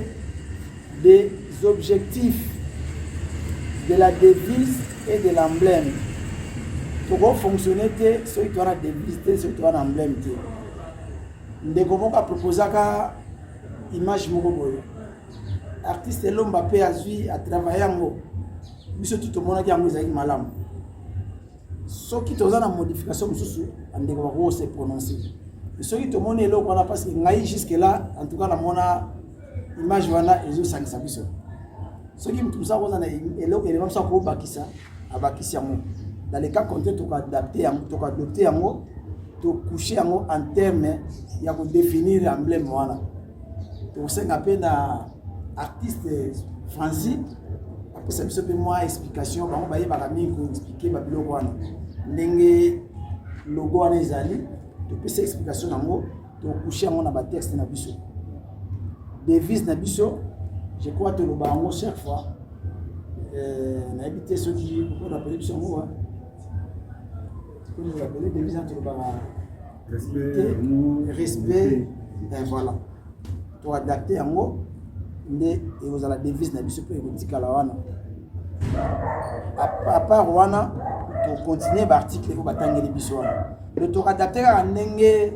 des objectifs de la devise et de l'emblème. Pour fonctionner, ceux qui ont la devise, ceux qui ont l'emblème. Nous avons proposé une image. L'artiste l'homme a travaillé en haut. Mais tout le monde a dit malam. Ceux qui ont une modification, on doit se prononcer. Ceux qui ont une là parce que jusque-là, en tout cas, la image est aux 500. Ceux qui ont ça, on a élément ça pour Bakissa, à Bakissa. Dans les cas contraires, tu dois adopter en haut, tu dois coucher en haut en termes, il y a pour définir l'emblème. Tu sais qu'après, artiste Francis, après ça me fait moins explication, on va y expliquer le logo en Ezali, tu peux cette explication en haut, tu dois coucher en haut dans le texte na biso. Devise na biso, je crois que le bango chaque fois, on a évité ceux qui on appelle biso en haut. Vous appelez devise entre le respect, et voilà. Tu dois adapter en haut. Et vous avez la devise na biso pour écouter la wana. À part wana, pour continuer l'article pour battre les biso. Le tour adapté à nenge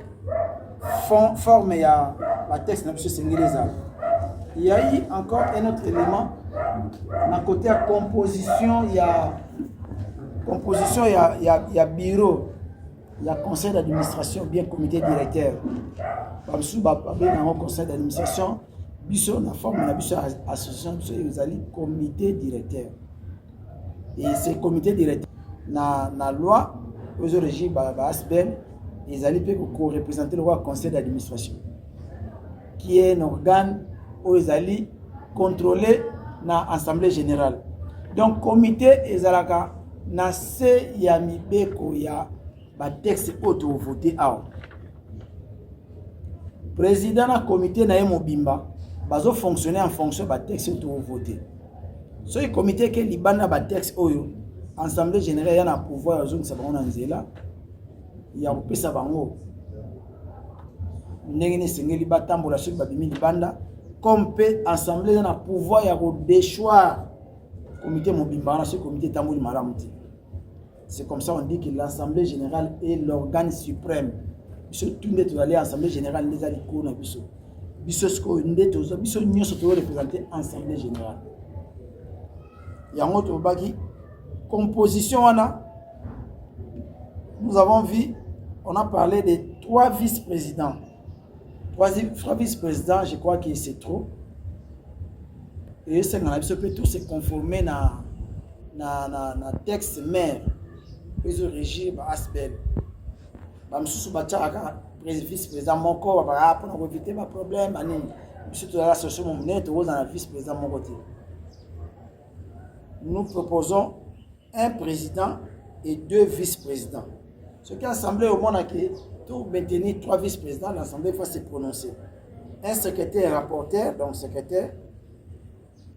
forme ya la texte na biso singéleza. Il y a eu encore un autre élément. Dans côté composition, il y a bureau, il y a conseil d'administration, bien comité directeur. Dans le conseil d'administration, biso na forme na biso association biso ezali comité directeur. Et ce comité directeur na loi aux origines Asbel ezali pe ko représenter le conseil d'administration qui est un organe où ezali contrôlé na assemblée générale. Donc comité ezalaka na se ya mibeko ya ba texte auto voté awa. Président na comité na mobimba bazo fonctionner en fonction de texte auto voté. So le comité que libana ba texte oyo assemblée générale ya na pouvoir zone sabona nzela ya kopesa bango ndenge ne sengeli batambola soki babimi libanda comme pe assemblée ya na pouvoir ya ko déchoir comité mobimba na ce comité tamboli malamuti. C'est comme ça on dit que l'assemblée générale est l'organe suprême. Biso tunde to aller assemblée générale les ali ko na biso. Biso sko ndeto zo biso nyoso to représenter assemblée générale. Yango to baki composition wana nous avons vu on a parlé de 3 vice-présidents. 3 vice-présidents, je crois que c'est trop. Et c'est qu'on a peut tous se conformer na texte mère. Ils ont régi Asbel. Bamsusu bachaka vice-président mon corps pour éviter ma problème ani. Surtout la social mon net aux dans vice-président mon côté. Nous proposons un président et 2 vice-présidents. Ce qui est assemblée au monde a que tout maintenir 3 vice-présidents, l'assemblée va se prononcer. Un secrétaire rapporteur, donc secrétaire,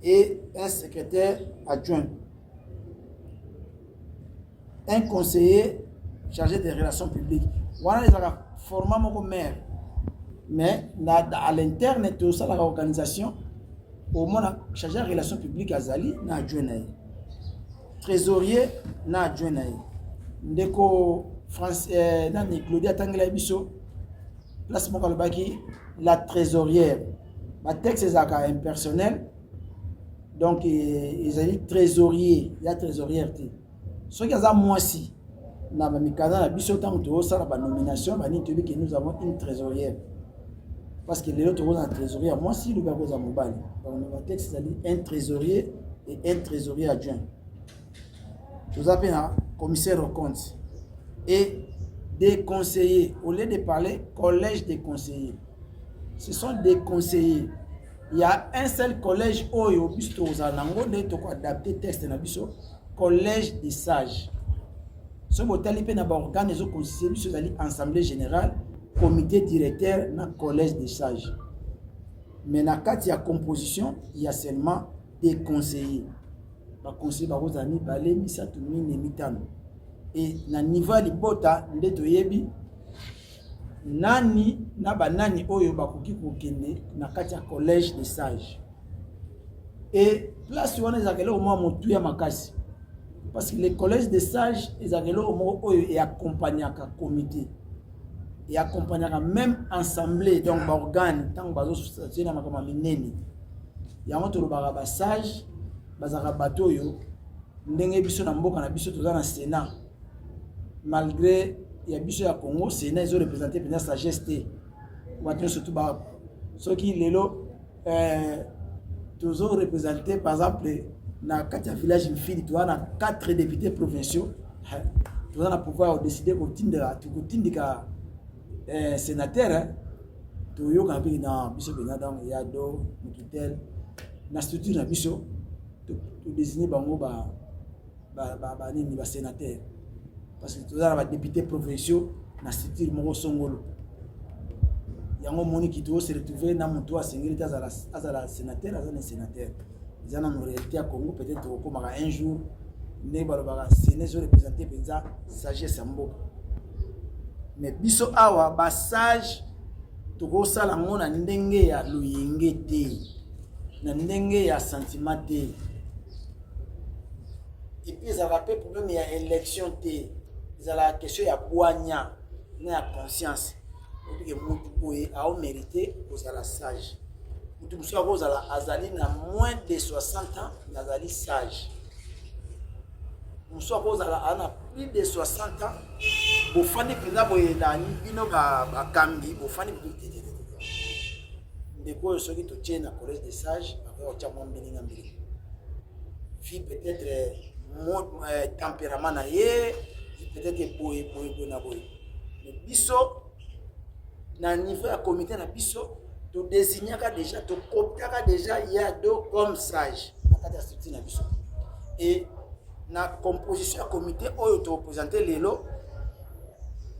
et un secrétaire adjoint. Un conseiller chargé des relations publiques. Voilà les formats mon maire. Mais à l'interne de ça l'organisation, au moins chargé des relations publiques à Zali, n'a adjoint. Trésorier n'a adjoint. Ndeko français nani Claudia Tangela biso place mon kalobaki la trésorière. Ma texte est impersonnel. Donc ils ont dit trésorier, il y a trésorière. Ce qui a moi si na mikana na biso tant to ça la nomination bani te que nous avons une trésorière. Parce que les autres ont un trésorier moi si le gars aux mobile. Donc le texte a dit un trésorier et un trésorier adjoint. Nous appelons un commissaire aux comptes et des conseillers. Au lieu de parler collège des conseillers, ce sont des conseillers. Il y a un seul collège où il y a adapté texte na biso, collège des sages. Ce botali pe na ba organe zo conseiller biso zali assemblée générale, comité directeur na collège des sages. Mais na kati ya composition, il y a seulement des conseillers. Ba conseiller ba kozami balé misatu mine mitano. Et na niveau ya libota nde toyebi nani na banani oyo bakoki kokende na kati ya collège des sages. Et place wana ezakele au moins motu ya makasi. Parce que le collège des sages ezakele au moins oyo et accompagnaka comité. Et accompagnaka même assemblée donc ba organe tant bazo soutien na makama minene. Ya moto lobaka ba sage bazaka bato oyo ndenge biso na mboka na biso toza na Sénat. Malgré il y a biso ya Congo, Sénat ils ont représenté pendant sagesse te. Maintenant surtout ba ceux qui lelo tous ont représenté par exemple na kati village Mfili tu na 4 députés provinciaux. Tu vas pouvoir décider ko tindika sénateur to yo ka bi na biso bena dans ya do mututel na structure na biso to désigner bango ba nini ba sénateur. Parce que tous les députés provinciaux na structure moko songolo yango moni ki to se retrouver na moto a singilité azala sénateur azana sénateur zana no réalité à Congo peut-être comme un jour ne balobaka séné zo représenter penza sagesse mboka mais biso awa ba sage to ko sala ngona ndenge ya luyenge te na ndenge ya sentiment te et puis ça va pas problème ya élection te. C'est la question ya boanya na conscience. Parce que mutu boye a mérité aux la sage. Mutu muso ko zala azali na moins de 60 ans, azali sage. Muso ko zala ana plus de 60 ans, bo fani pena boye na ni bino ba kambi, bo fani bitete. Ndeko soki to tient na collège des sages, ba ko tchamo mbini na mbili. Vie peut-être tempérament na ye peut-être que boy na boy mais biso na niveau ya comité na biso to désignaka déjà to cooptaka déjà ya do comme sage na kati ya structure na biso et na composition ya comité oyo to présenter lelo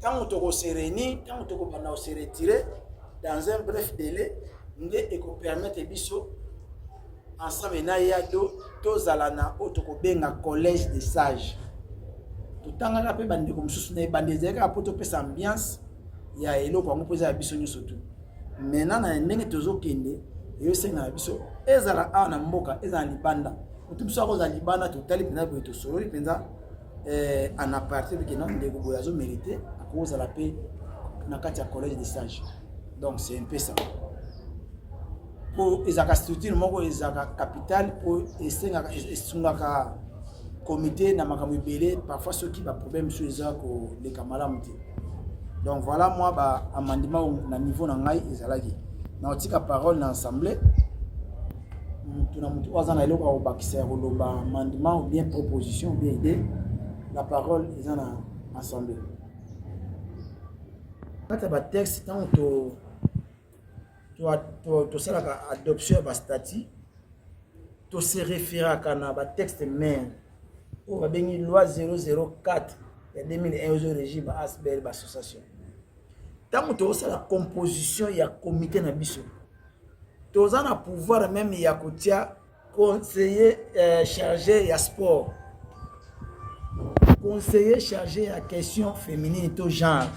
tant to ko se réunir tant to ko bana se retirer dans un bref délai nde e ko permettre biso ensemble na ya do to zalana o to ko benga collège des sages. Tout temps là pe bande comme sous na bande zeka poto pesa ambiance ya eloko ngo poza biso nyoso tout maintenant na ndenge tozo kende yo senga biso ezala ana mboka ezala libanda mutu biso ko za libanda to tali pena bo to solo penza en aparté que non ndeko boya zo mériter à cause la paix na kati ya collège des sages. Donc c'est un peu ça pour ezaka structure moko ezaka capital pour esenga esungaka comité na makambo belé parfois ceux qui ba problème sur les ko les camarades. Donc voilà moi ba amendement na niveau na ngai ezalaki na otika parole na assemblée mutu na mutu azana eloko ko bakisa ko loba amendement ou bien proposition ou bien idée la parole est en assemblée. Quand ba texte tant to sala adoption ba statut to se référer à kana ba texte mais on a béni loi 004 et 2001 au régime ASBL association. Tant que tu as la composition il y a comité na biso. Tu as un pouvoir même il y a kotia conseiller chargé ya sport. Conseiller chargé à question féminine to genre.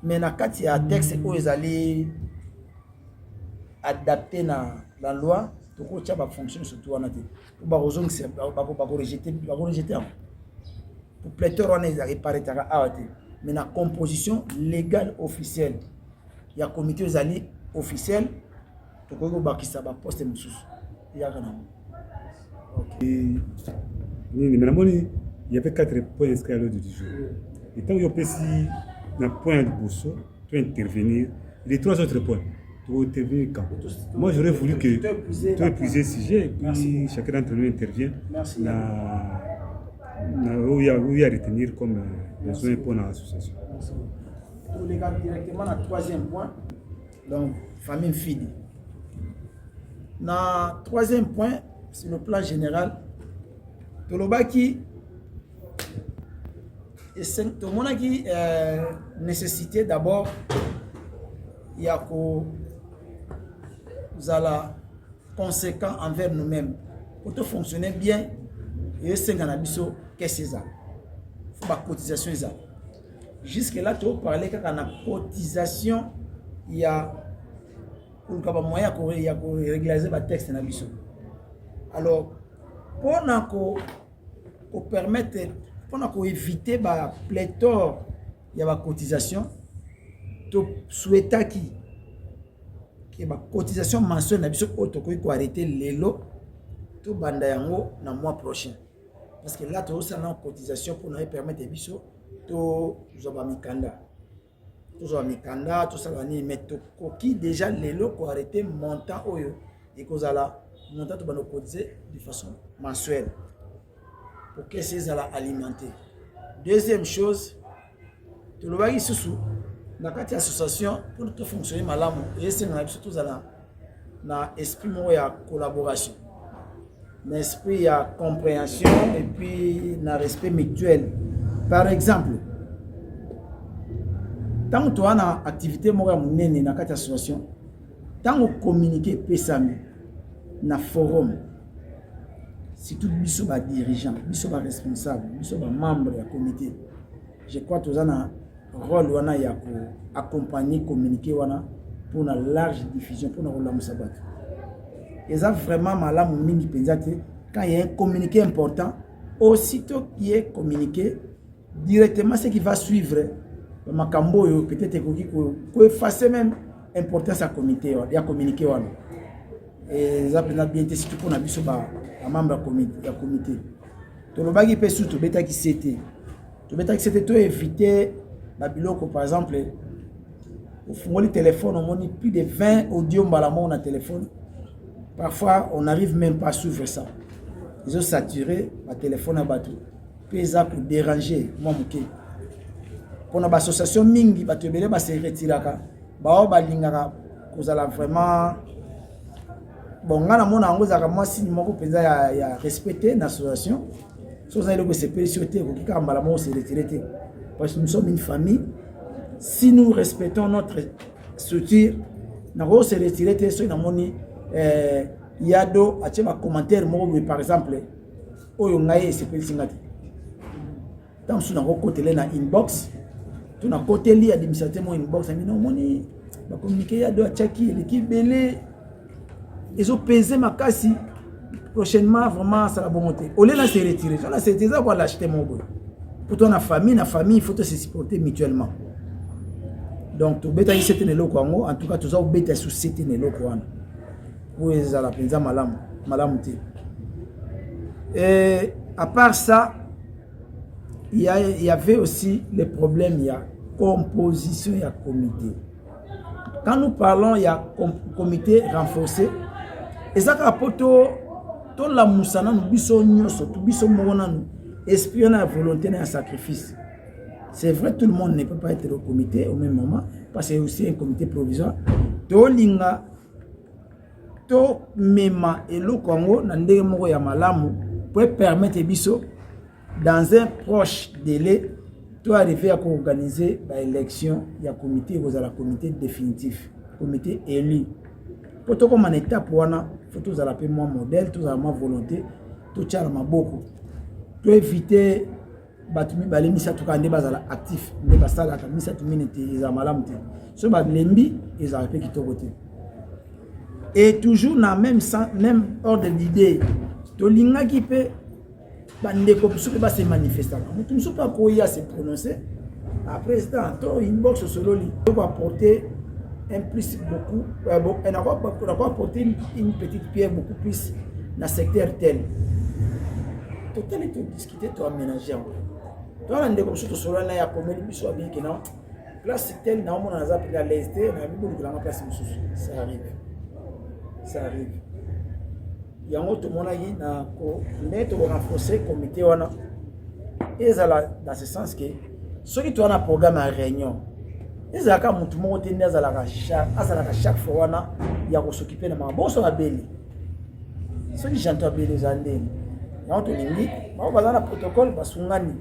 Mais na kati ya texte ko ezali adapté na la loi. Toko tia ba fonction surtout on a dit ba kozong c'est ba rejeter pour pléthore on est réparatera awate mais la composition légale officielle il y a comité aux alliés officiel toko ko bakisa ba poste mususu ya kana OK ni il y avait 4 points inscrits à l'ordre du jour et tant que si na point de bosso tu intervenir les 3 autres points. Moi, j'aurais voulu que tu épuises le sujet et puis chacun d'entre nous intervient où il y a à retenir comme besoin pour l'association. tous les cas directement dans le troisième point, donc famille Fidi. Dans le troisième point, sur le plan général, Tolobaki et tout le monde qui nécessité d'abord il y a que vous allez conséquent envers nous-mêmes pour tout fonctionner bien et c'est un qu'est-ce que ça faut pas cotisation ça jusque là tu parler quand on a cotisation il y a pour que moyen pour régulariser le texte na biso alors pour permettre pour éviter la pléthore il y a la cotisation tu souhaites que la cotisation mensuelle na biso auto ko arrêter lelo to banda yango na mois prochain parce que là tu as une cotisation pour nous permettre biso to zoba mikanda tout ça ni mais to qui déjà lelo ko arrêter montant oyo et ko zala montant to bano cotiser de façon mensuelle pour que ces ala alimenter. Deuxième chose, tu le vois ici sous la carte association pour tout fonctionner malamu et c'est surtout na esprit de collaboration, na esprit de compréhension et puis na respect mutuel. Par exemple, tant que tu as une activité monene na carte association, tant que communiquer pesami na forum. Si tout biso ba dirigeant, biso ba responsable, biso ba membre du comité, je crois que nous avons un rôle wana ya ko accompagner communiquer wana pour une large diffusion pour nous la sabat. Et ça vraiment malamu mingi pensate quand il y a un communiqué important, aussitôt qu'il est communiqué directement ce qui va suivre makambo yo peut-être ko effacer même importance à comité ya communiquer wana. Et ça peut bien si tu connais biso ba membre du comité. Tu le bagi pe surtout beta qui c'était. Tu beta qui c'était to éviter babiloko par exemple au fond le téléphone on a plus de 20 audio mbalamo na téléphone. Parfois on n'arrive même pas à suivre ça. Ils ont saturé le téléphone à bateau. Puis ça pour déranger moi muké. Pour notre association mingi bato belé ba se retiraka. Ba o balingaka kozala vraiment bon, on a moi si moko penza ya respecter l'association. So ça le se pécioter ko kika mbala mo se retirer parce que nous sommes une famille. Si nous respectons notre structure, na ko se retirer so na moni yado a tchema commentaire mo par exemple oyo ngai se pécingati. Tant sur na ko côté na inbox, tu na côté li administrateur mo inbox ami no moni ba communiquer yado a tchaki l'équipe belé. Ils ont pesé ma casse prochainement vraiment ça va monter. Au lieu de se retirer, on a se retirer pour l'acheter mon boy. Pour ton famille, il faut se supporter mutuellement. Donc tu bêta ici tene loko en tout cas tu as bêta sous cette tene loko wana. Pour les ala penza malam te. Et à part ça, il y avait aussi les problèmes, il y a composition, il y a comité. Quand nous parlons, il y a comité renforcé. Et ça, quand la moussana nous biso nyoso, tu biso mona nous espionnage à volonté et à sacrifice. C'est vrai, tout le monde ne peut pas être au comité au même moment, parce que c'est aussi un comité provisoire. To linga, to mema et le Congo, n'andé moko ya malamu, pour permettre biso, dans un proche délai, to arriver à organiser l'élection, il y a comité, vous avez la comité définitif, comité élu. Pour tout comme en étape, il faut tous appeler moi modèle, tous à ma volonté, tout tient ma beaucoup. Pour éviter batumi balemi ça tout quand des bazala actif, des basala comme ça tout minute ils a malamte. Ce bas lembi ils a fait qui tout côté. Et toujours dans même ordre d'idée, to linga qui peut bande comme ça va se manifester. Tout ne pas quoi il a se prononcer. Après ça, to inbox solo li, on va apporter un plus beaucoup, on va apporter une petite pierre beaucoup plus dans le secteur tel. Total est discuté, tu as aménagé. Tu as un comme ça, tu as un comme il soit bien que non. Place tel, non, on a appris à l'est, on a mis beaucoup de la place. Ça arrive. Ça arrive. Il y a un autre monde qui a renforcé le comité. Et dans ce sens que ceux qui ont un programme en réunion, ezalaka mutu moko te nde azalaka chaque fois wana ya kosokipe na maboso abeli soki janto abeli eza ndenge yango tolingi bao baza na protocole basungani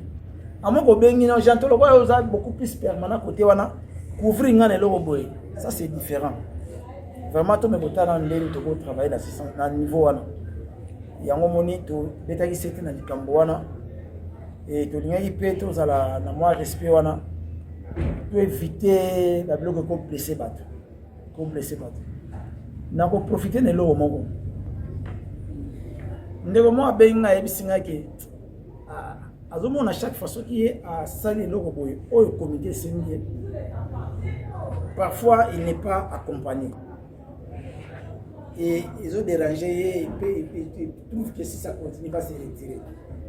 amo kobengi na janto lokola oza beaucoup plus permanent côté wana couvrir nga na eloko boye ça c'est différent vraiment to me kotana ndenge toko travailler na niveau wana yango moni to betaki sete na likambo wana et tolingaki pe tozala na mwa respect wana to éviter la bloque ko blesser bato na ko profiter na eloko moko ndeko mo abengi na yebisinga ke azomona chaque fois soki ye asali eloko boye oyo comité esengi parfois il n'est pas accompagné et ils ont dérangé et il trouve que si ça continue pas se retirer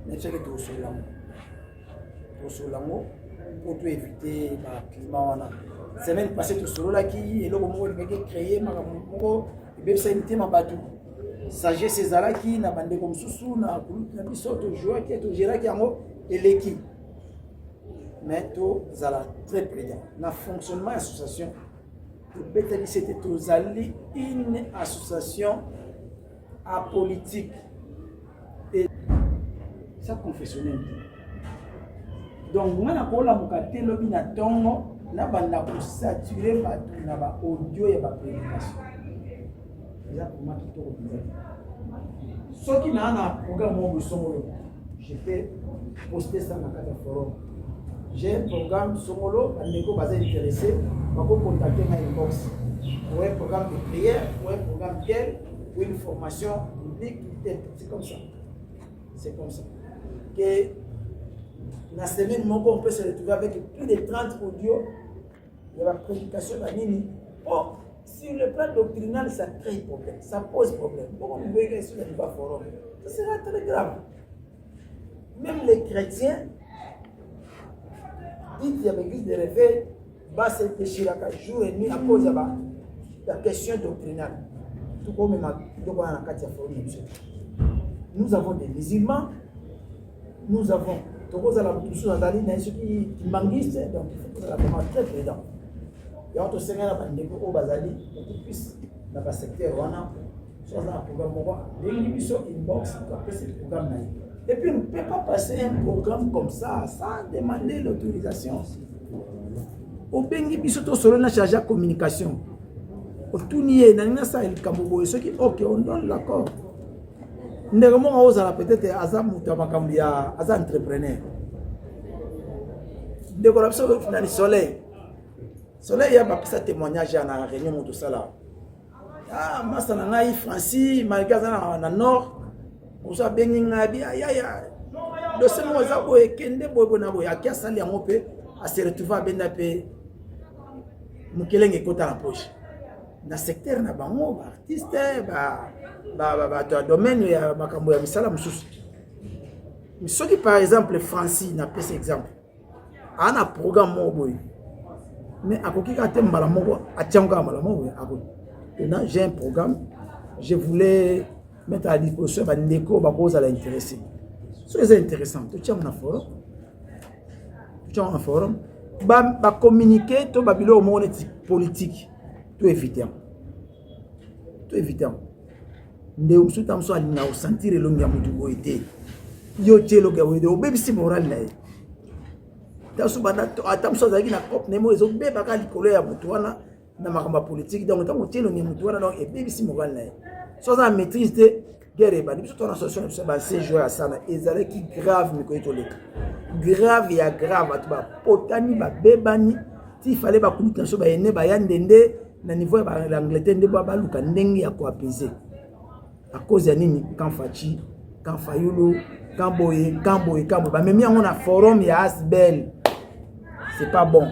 mais c'est que tout solango pour tout éviter le climat wana semaine passée tout solo là qui et le moment qui créé mako bebisa imité mabatu sagesse ezalaki na bande comme susu na groupe na biso to jouer qui to gérer qui yango eleki mais to zala très prudent na fonctionnement association peut-être c'était tozali une association apolitique et ça confessionnel donc moi na kola mukate lobi na tongo na banda ko saturer bato na ba audio ya ba prédication ya pour qui to ce qui n'a un programme au Somolo je fais poster ça dans le forum j'ai un programme Somolo bandeko baza intéressé bako contacter ma inbox pour un programme de prière pour un programme tel ou une formation publique c'est comme ça que la semaine on peut se retrouver avec plus de 30 audios de la prédication de la Nini. Oh, sur le plan doctrinal, ça crée problème, ça pose problème. Pourquoi on veut que sur le forum? Ça sera très grave. Même les chrétiens, dites qu'il y a l'église de réveil, va se déchirer jour et nuit à cause de la question doctrinale. Tout comme on a nous avons des musulmans, nous avons tous les gens qui manguissent, donc il faut que ça soit très prudent. Et on te sait que au Bazali, beaucoup plus dans le secteur, on a un programme, inbox, programme. Et puis on ne peut pas passer un programme comme ça sans demander l'autorisation. Au Bengi Bisoto solo na chargé de communication. Au Tounier, na ça il Kambogo, ceux qui ok, on donne l'accord. Ndegamo ozala peut-être aza mutu makambi ya aza entrepreneur. Ndeko la biso na soleil ya ba pesa témoignage na réunion mutu sala. Ah masa na ngai Francis malgaza na nord. Oza bengi ngabi ya. Do se mo za ko ekende bobo na boya kia sali yango pe a se retrouver benda pe mukelenge kota la poche. Na secteur na bango artiste ba domaine ya makambo ya misala mususu. Soki par exemple Francis na pese exemple. Ana programme mo boy. Mais akoki ka te mbala moko atianga mbala moko ako. Et là j'ai un programme, je voulais mettre à disposition ba ndeko ba ko za la intéresser. So c'est intéressant. Tu tiens un forum. Ba communiquer to ba bilo mo politique. Tout évident. Nde umsuta mso alina usantire longi ya mutu boite. Yo telo ga wede obebisi moral na ye. Tasu bana atamso zaki na pop nemo ezo beba ka likolo ya mutu wana na makamba politique donc tango telo ni mutu wana donc ebebisi moral na ye. So za maîtrise de guerre ba biso tona solution biso ba ces jours à sana ezale ki grave mi ko etoleka. Grave ya grave atuba potani ba bebani ti fallait ba communication ba ene ba yandende na niveau ya l'Angleterre nde ba luka ndenge ya ko apaiser. À cause de nini quand Fachi, quand Fayulu, quand Boye, bah même on a forum il y a Asbel. C'est pas bon.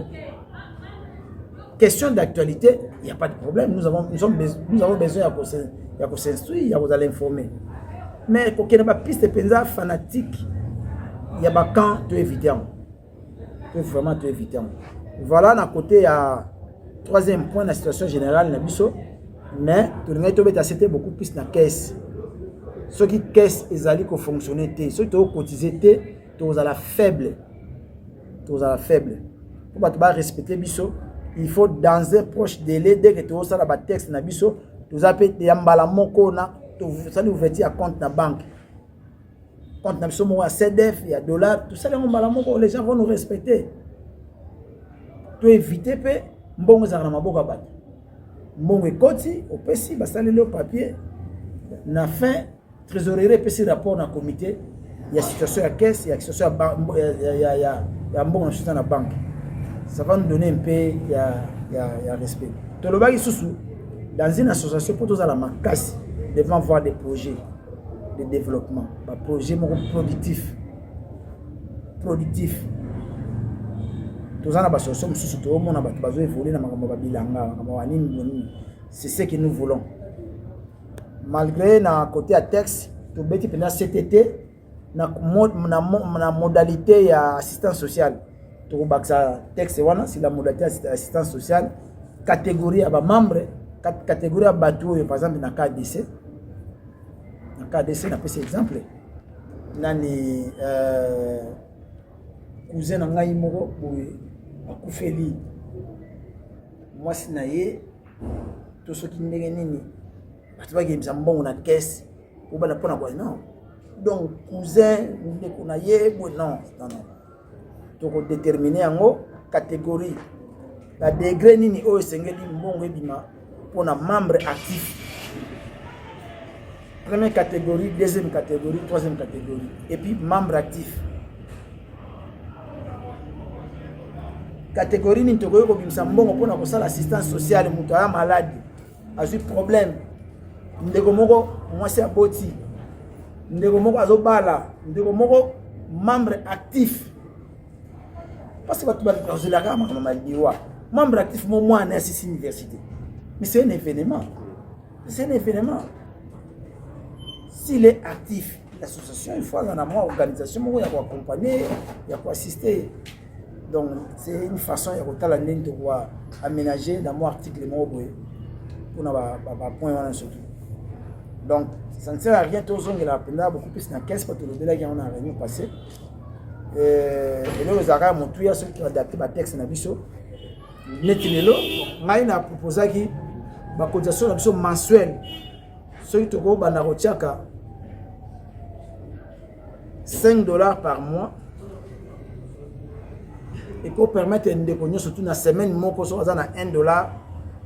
Question d'actualité, il n'y a pas de problème. Nous avons besoin de s'instruire, de l'informer. Mais pour qu'il n'y ait pas piste de fanatique, il y a pas quand tout évident. Vraiment tout évident. Voilà, d'un côté, il y a troisième point de la situation générale na biso. Mais tout le monde c'était beaucoup plus na caisse. Ceux qui caisse ils allaient qu'on fonctionner té, ceux qui ont cotisé té, tous à la faible. Pour pas respecter biso, il faut dans un proche délai, dès que tu as un texte, tu as fait un balamoko, tu as ouverture à compte na banque. Compte na biso à CDF, il y a dollars, tout ça, les gens vont nous respecter. Tu éviter pe mbongo za na maboka bato. Mbongo ekoti, opesi basali le papier. Na fin trésorerie pesi rapport na comité, il y a situation à caisse, il y a situation à y a mbongo na la banque. Ça va nous donner un peu il y a respect. To le bagi susu dans une association pour tous à la makasi devant voir des projets de développement, des projets productifs. Tous en association surtout au monde a besoin évoluer dans ma bilanga, c'est ce que nous voulons. Malgré na côté à texte, tout bêti pendant cet été na modalité ya assistance sociale. Tout baksa texte wana c'est la modalité assistance sociale catégorie à membres, catégorie à bateau par exemple na KDC. Na KDC na pese exemple. Nani cousin na ngai moko akufeli mwasi na ye to soki ndenge nini bato bakebisa mbongo na caisse po bana mpona kwa non donc cousin ndeko na ye non toko déterminer yango catégorie la degré nini oyo esengeli mbongo ebima mpona membre actif. Première catégorie, deuxième catégorie, troisième catégorie et puis membre actif. Catégorie ni tokoyo ko bimisa mbongo pona ko sala assistance sociale mutu ya malade azu problème ndeko moko mwasi aboti ndeko moko azobala ndeko moko membre actif parce que tu vas dans la gamme comme maldiwa membre actif mo moi na sisi université mais c'est un événement s'il est actif l'association il faut dans la organisation il y a pour accompagner il y a pour assister. Donc, c'est une façon de aménager dans mon article pour point surtout. Donc, ça ne sert à rien, tous les gens qui beaucoup plus dans 15 pour le délai qu'on a réuni passé. Et là, les Arabes ont tué ceux qui ont adapté le texte dans Bisso. Netinelo, on a proposé que la cotisation mensuelle, ceux qui ont $5 par mois. Et pour permettre de déconner surtout dans la semaine, mon coût à $1,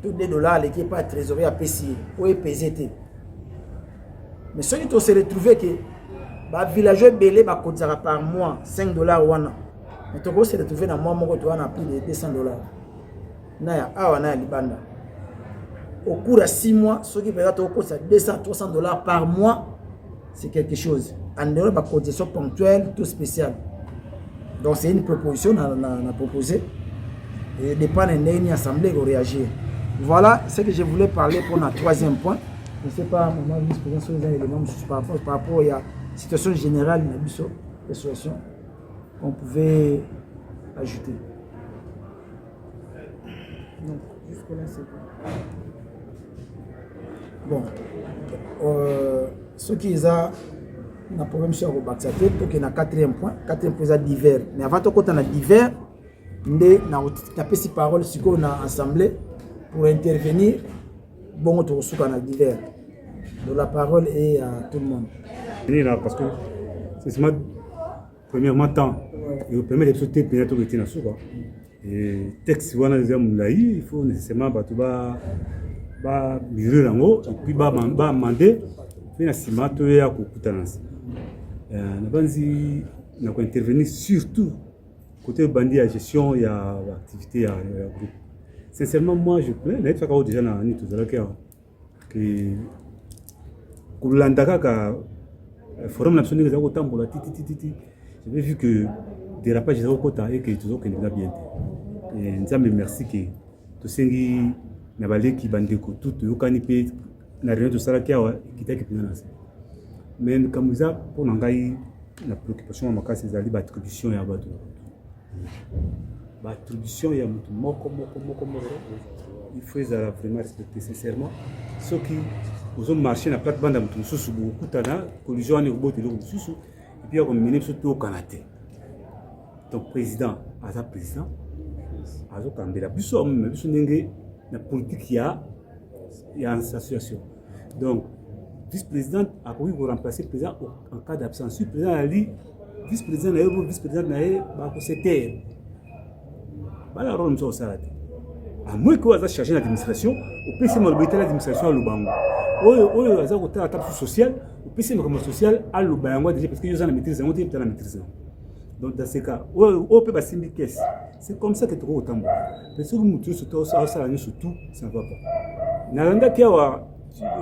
tout $2, l'équipe à trésorerie à PCI ou PZT. Mais ceux qui se retrouvent que les villageois belé coûtera par mois $5 ou an. Mais tu peux se retrouver dans moi, mon coût à plus de $200. Naya, awana libanda. Au cours de 6 mois, ceux qui payent au coût de $200-300 par mois, c'est quelque chose. En dehors de la cotisation ponctuelle, tout spécial. Donc c'est une proposition qu'on a proposée. Et dépend d'une assemblée qui réagir. Voilà ce que je voulais parler pour notre troisième point. Je ne sais pas, maman, vice-président, sur les éléments par rapport à la situation générale de la situation qu'on pouvait ajouter. Donc, jusque-là, c'est bon. Ce qui est là, on a problème sur le Baxaté, donc il y a 4e point. 4e point, c'est divers. Mais avant tout, quand on a divers, on a tapé ces paroles sur qu'on a assemblé pour intervenir. Bon, on a divers. Donc la parole est à tout le monde. Parce que c'est seulement premièrement temps. Et vous permet de sauter peut-être le temps sur. Et texte, il faut nécessairement mieux là-haut et puis demander une ciment à Kokutanasi. On a intervenir surtout côté bandit à gestion et à l'activité à groupe. Sincèrement, moi je plains, là, il déjà dans que Koulandaka forum national au temps pour la titi. J'avais vu que dérapage au quota et que toujours qu'il va bien. Et nous avons merci que tout ce qui n'a pas qui bandeko tout le canipé n'a rien de ça qui a quitté qui peut lancer. Mais comme ça pour n'engager la préoccupation à ma case c'est la attribution ya bateau. L'attribution ya mutu moko il faut vraiment respecter sincèrement ceux qui aux hommes marché na plate bande mutu susu beaucoup tana collision ni robot le susu et puis on mène surtout au Canada. Donc président à sa président azokambela biso ndenge na politique ya association. Donc vice-président a pu remplacer le président en cas d'absence. Le président a dit vice-président na vice-président na ba ko secrétaire. Bala rôle mso salade. À moins que vous chargé l'administration, au PC mo l'hôpital l'administration à Lubango. Oyo aza ko ta table sociale, au PC mo social à Lubango déjà parce que ils ont la maîtrise, on dit la maîtrise. Donc dans ces cas, on peut passer une caisse. C'est comme ça que tu au tambo. Parce que nous tous surtout ça surtout ça va pas. Nalanda kia wa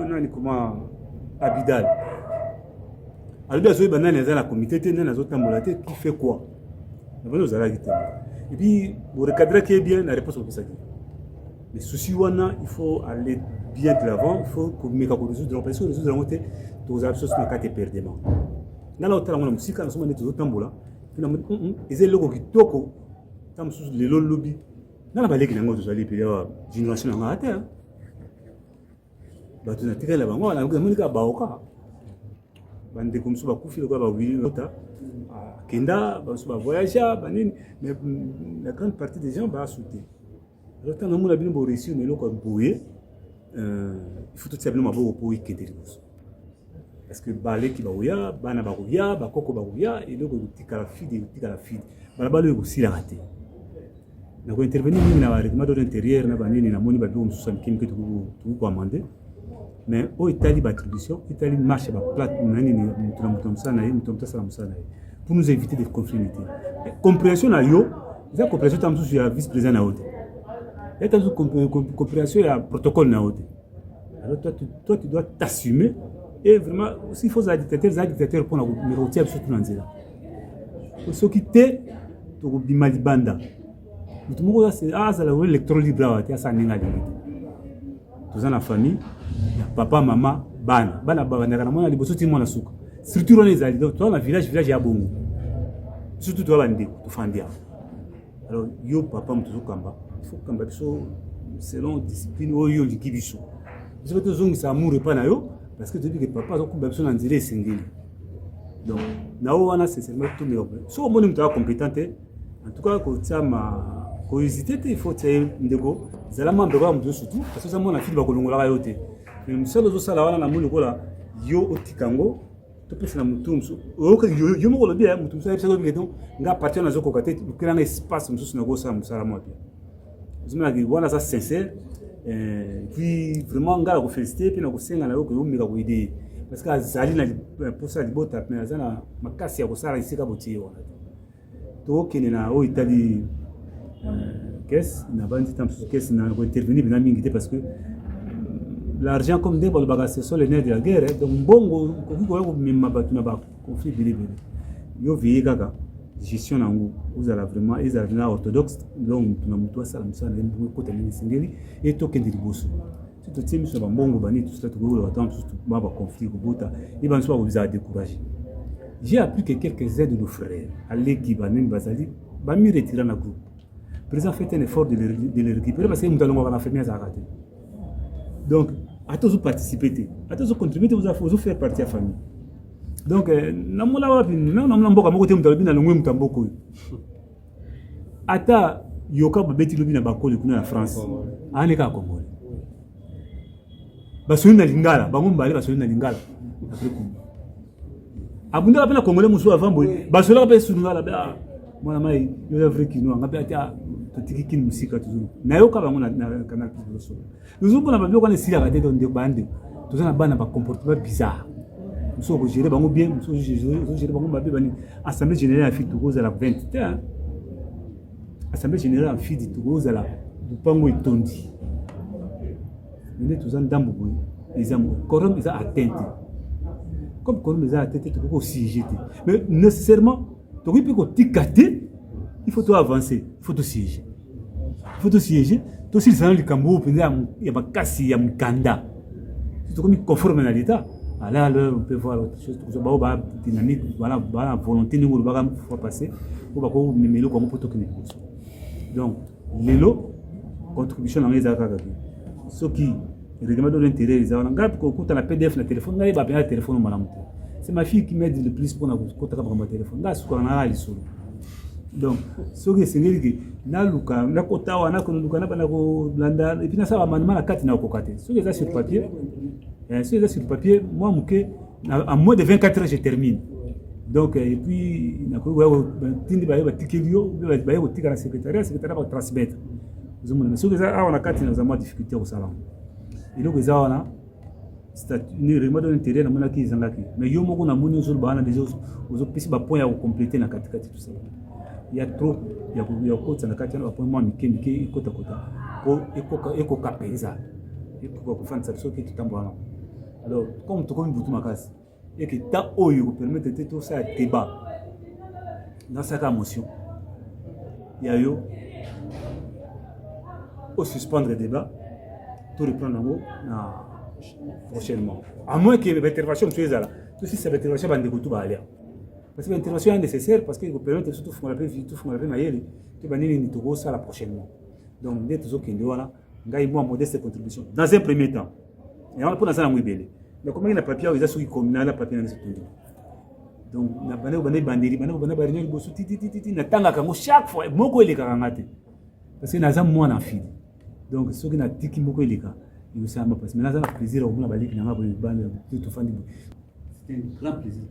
nani comment Abidal. Alors zoé banane za la comité té na zo tambola té qui fait quoi? Na bano za la gité. Et puis pour recadrer qui est bien la réponse au ça. Les soucis wana il faut aller bien de l'avant, il faut communiquer avec les autres parce que les autres ont été tous absents na kate perdement. Na la otala ngona musika na soma ne zo tambola. Ils ont kitoko tam sous les lobby na baleki nango tozali pe ya génération nga ata ba tuna tikala bango na ngonika baoka bande comme ça ba kufile kwa ba wita kenda ba so ba voyager banini mais la grande partie des gens ba sauter alors tant na bino bo réussir ne loko boye il faut tout simplement maboko pour ikendeli boso. Parce que balé qui baouya, bana baouya, bakoko baouya, et donc tika la fille, balabalo aussi la raté. Nous avons intervenu dans le règlement de l'intérieur, nous avons dit na moni babi omusam kim que tu commander. Mais au Italie l'attribution, Italie marche ba plate nani ni mutomsa na mutomsa. Pour nous éviter des conflits. Compréhension na yo, ça compréhension tam sous ya vice-président na haute. Et tam compréhension ya protocole na haute. Alors toi tu dois t'assumer. Et vraiment, s'il faut des dictateurs pour nous retirer surtout dans Zéla. Ceux qui étaient, tu bimali banda. Tout le monde c'est ça l'électron libre, c'est ça n'enga libre. Tous en la famille, papa, maman, bana bana na mona liboso ti mona suka. Surtout les alliés, donc toi dans village ya bongo. Surtout toi bandi, tu fandia. Alors yo papa mtuzo kamba, il faut kamba biso selon discipline oyo likibiso. Vous savez que zongi ça amour pas na yo. Parce que depuis que papa a besoin d'en dire singili. Donc, là c'est seulement tout mais si on est compétent, en tout cas, quand tu as ma curiosité, il faut que tu aies un dégo. C'est la même chose surtout parce que ça mon fille va kolongola yote. Mais seul aux sala wana na mulu kola yo otikango, to pesa na mutumso. Yo mo kolobi ya mutumso ya pesa ko bigeton nga partir na zoko kate, ukira na espace mususu na go sa musala mo bien. Zuma ki wana ça sincère. Puis vraiment ngala ko féliciter puis na ko senga na yo ko yomika ko idée parce que azali na pour ça libota mais azana makasi ya ko sala isika botiye wana to kene na o Italie caisse na bandi tam sur caisse na ko intervenir na mingi parce que l'argent comme des bagas c'est sur les nerfs de la guerre donc bongo ko mimma batuna ba conflit bilibili yo vie gaga gestion nango vous allez vraiment ils arrivent orthodoxe donc tuna mutu asala musala mbu ko tamini singeli et tokendi liboso tout timi so bambongo bani tout ça tout le temps tout ba conflit ko bota et ban so vous a découragé. J'ai appris que quelques-uns de nos frères allaient qui banin bazali ba mi retirer na groupe. Président fait un effort de les récupérer parce que nous allons avoir fermer ça raté. Donc à tous vous participer, à tous vous contribuer, vous faire partie de la famille. Donc namola wapi namna mboka moko te mutalobi na longwe mutamboko ata yoka babeti lobi na bakoli kuna na France aneka Congo basoni na lingala bango mbale basoni na lingala après coup abunda kapena Congolais muso avambo basola kapena sunungala ba mwana mai yo Afrique no ngapi ata totiki kin musika tuzulu na yoka bango na kana kiloso nous on a babio kana sila ka tete ndeko bande tozana bana ba comportement bizarre. Nous sommes gérés bien, nous sommes gérés bien. Assemblée générale en fille de à la 20. Assemblée générale en fille de à la Pango et Tondi. Nous sommes tous en Damboui. Les hommes, Corum les a atteints. Comme Corum les a atteints, tu peux aussi jeter. Mais nécessairement, tu peux ticater, il faut avancer, il faut te siéger. Il faut te siéger. Tu aussi, le Cambo, il y a un cassi, il y a un kanda. Tu es conforme à l'État. Là, on peut voir autre chose. Voilà, dynamique, voilà, volonté, nous allons passer. On va mettre le comme pour donc, les lots, contribution dans les affaires. Ceux qui règlement de l'intérêt, ils ont un gars qui a la PDF sur le téléphone, il va bien le téléphone. C'est ma fille qui m'aide le plus pour qu'on ait mon téléphone. Là, ce qu'on a, Donc, ce que c'est que naluka nakotawa nakonuka nakolanda et puis na ça amendement na kati na kokate. Ce que ça sur papier, moi en moins de 24 heures je termine. Donc et puis tindi ba tikelio ba tika na secrétariat va transmettre. Vous avez ce que ça on a kati na za difficulté au salon. Et donc ça on a ni remote d'intérêt na mona ki zangaki. Mais yo moko na moni sur bana des autres pisi ba point ya compléter na kati tout ça. Il y a trop il y a côté na kati na point moi mike kota ko eko kapeza eko ko fanta so ki tutambana. Alors comme to comme butu makasi et que ta oyo permettre tout ça débat dans sa motion il y a yo au suspendre le débat tout reprendre na prochainement à moins que l'intervention soit là tout si cette intervention va ndeko tout ba aller parce que l'intervention est nécessaire parce qu'il vous permet surtout fond la mayele que banini ni togo ça la prochainement donc dès tout qui ndona ngai moi modeste contribution dans un premier temps et on pour dans ça mwibele mais comment il a papier ils a sous communal papier dans ce tout donc na bana bandiri bana réunion bosu titi na tanga kango chaque fois moko ele karangate parce que naza moi na fili donc ce qui na tiki moko ele ka il ça parce que naza na plaisir au mona baliki na ngabo bana tout fandi c'était un grand plaisir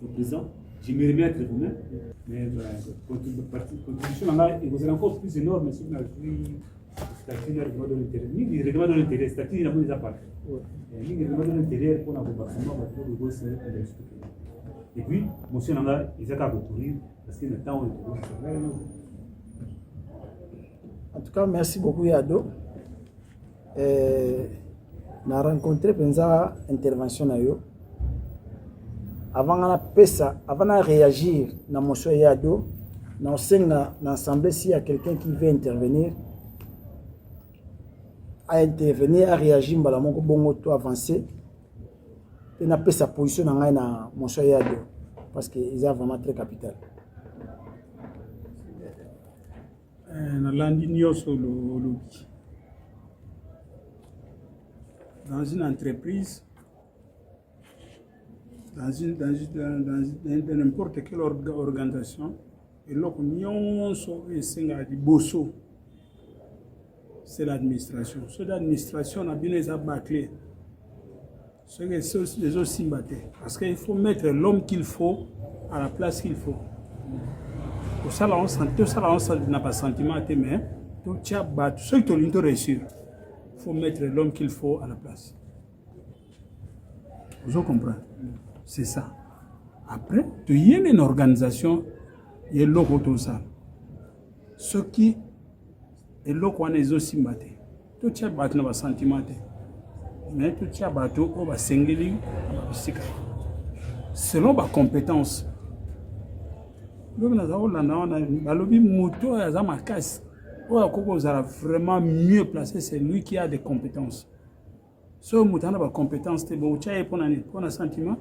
le président je me remets à être vous-même mais contribution là et vous êtes encore plus énorme sur la statut de règlement de l'intérêt ni règlement de l'intérêt statut n'a pas des apparts ni règlement de l'intérêt pour la bâtiment pour le gros c'est et puis monsieur Nanga ils ont qu'à recourir parce que le temps en tout cas merci beaucoup Yado na rencontré penza intervention na yo avant de réagir na motion Yado na osenga na assemblée s'il y a quelqu'un qui veut intervenir à réagir mbala moko bongo to avancer et na sa position na ngai na motion Yado parce que ils sont vraiment très capital na landi nyoso lobby dans une entreprise dans n'importe quelle organisation et l'opinion esenga di bosso c'est l'administration. So l'administration a bien les abaclés. Ce que les autres s'imbattent. Parce qu'il faut mettre l'homme qu'il faut à la place qu'il faut. Pour ça, on n'a pas sentiment, mais tout ça, ceux qui ont réussir, il faut mettre l'homme qu'il faut à la place. Vous comprenez? C'est ça. Après, il y a une organisation, il y a l'autre tout ça. Ce qui et là qu'on est aussi battu tout ça battu dans sentiment mais tout ça battu on va s'engueuler selon ma compétence le na balobi moto ya ma casse oya koko za vraiment mieux placé c'est lui qui a des compétences so moto na ba compétence te bo cha pour na sentiment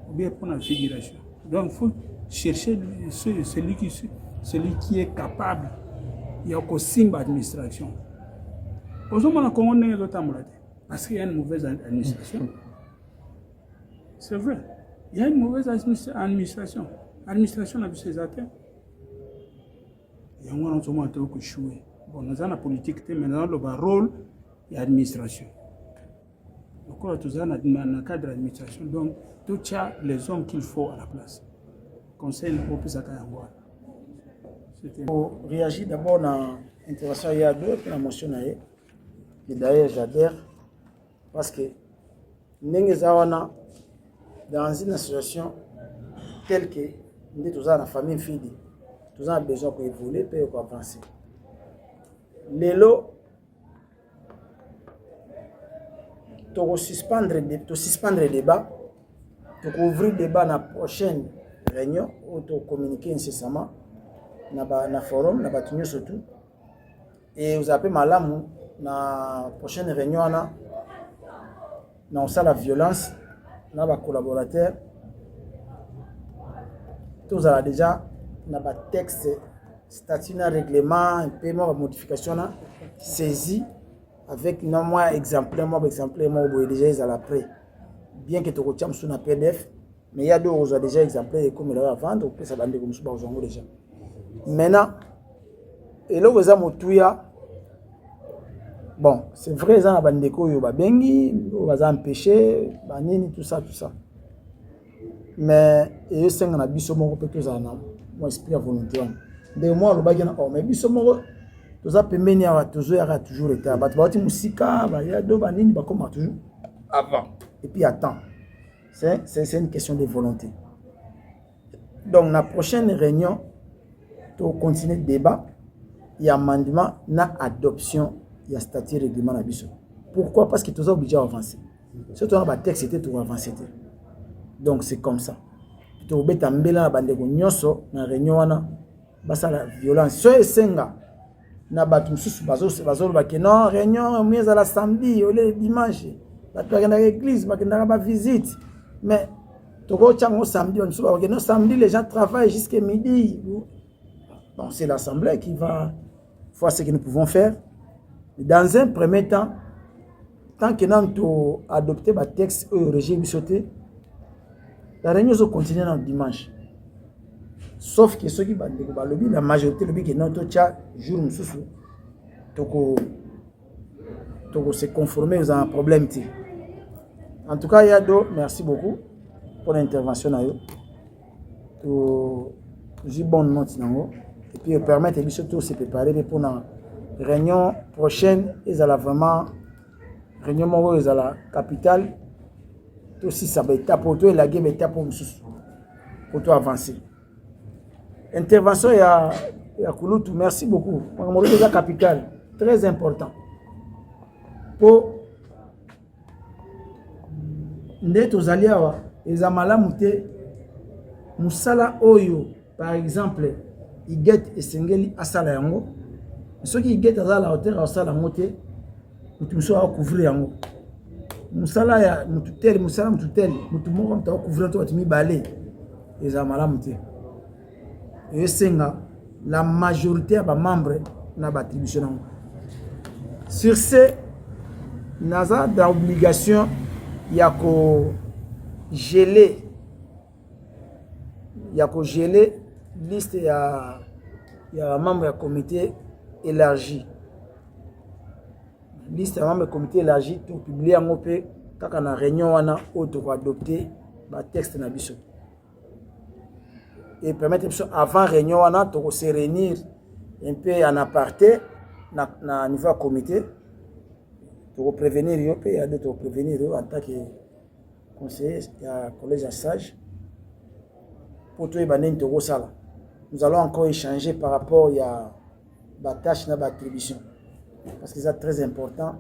ou bien pour la figuration donc faut chercher celui qui est capable. Il y a aussi une administration. Aujourd'hui, on a parce qu'il y a une mauvaise administration. C'est vrai. Il y a une mauvaise administration. L'administration a vu ses atteintes. Il y a un moment où jouer. Bon, nous avons la politique, mais nous avons le rôle de l'administration. Donc, on a tout ça dans le cadre de l'administration. Donc, tout ça, les hommes qu'il faut à la place. Conseil pour plus à Kayangwa. Pour réagir d'abord à l'intervention il y a deux, puis la motion et d'ailleurs j'adhère parce que dans une situation telle que nous tous dans la famille Fidi, tous avons besoin pour évoluer et pour avancer. Les lots, tu suspendre le débat, tu ouvrir le débat dans la prochaine réunion ou tu communiquer incessamment. Na forum na batunyo surtout et vous appelez malamu na prochaine réunion na la violence na ba collaborateurs tous a déjà na ba texte statut na règlement un peu ma modification na saisi avec non moi exemplaire moi déjà ils à l'après bien que tu retiens sur na PDF Mais il y a d'autres déjà exemplaires comme il va vendre, puis ça va être comme ça déjà. Maintenant, et là, vous avez bon, c'est vrai, ça va être comme ça, vous va empêcher, tout ça, tout ça. Mais, et c'est un abysse, mon esprit à volonté. De moi, le bagage, mais abysse, tout ça peut mener à toujours été. Tu musika, il y a deux banines, comme toujours avant. Et puis attends. C'est une question de volonté. Donc, la prochaine réunion, pour continuer le débat, il y a amendement, il y a adoption, il y a statut règlement. Pourquoi? Parce que tout ça est obligé d'avancer. Si tu as un texte, c'était pour avancer. Donc, c'est comme ça. Tu as un la réunion, la violence. Si senga na batu susu bazo ba non réunion mieux à la samedi ou le dimanche batu à l'église ba ba visite mais toko chango samedi on suba non samedi les gens travaillent jusqu'à midi. Bon, c'est l'assemblée qui va voir ce que nous pouvons faire. Dans un premier temps, tant que nous avons adopté le texte au régime sauté, la réunion va continuer le dimanche. Sauf que ceux qui ont la majorité qui ont jour se conformer aux un problème. En tout cas, Yado, merci beaucoup pour l'intervention. J'ai bonne note. Et puis permettre de se préparer pour la réunion prochaine. Ils allaient vraiment réunion ils à la capitale. Tout si ça va être pour toi et la game est pour toi avancer. Intervention il y a Kouloutou, merci beaucoup. La capitale, très important. Pour nous aux alliés, les amala mouté, musala oyo, par exemple, ils guettent et sengeli asala yango. Ceux qui guettent à la hauteur asala moté, nous sommes à couvrir yango. Musala ya mututel, musala mututel, mutumoko mta couvrir toi tu mi balé. Les amala mouté. Et la majorité des membres n'a pas attribution. Sur ce, nous avons l'obligation de geler. Il y a geler liste il y a membre du comité élargi. Liste de membres du comité élargi pour publier en OP quand on a réunion on a adopté le texte na biso. Et permettre avant réunion on a de se réunir un peu en aparté na niveau comité pour prévenir yo pe ya de prévenir en tant que conseiller il y a collège à sage pour tout banen to sala. Nous allons encore échanger par rapport à la tâche na attribution parce que c'est très important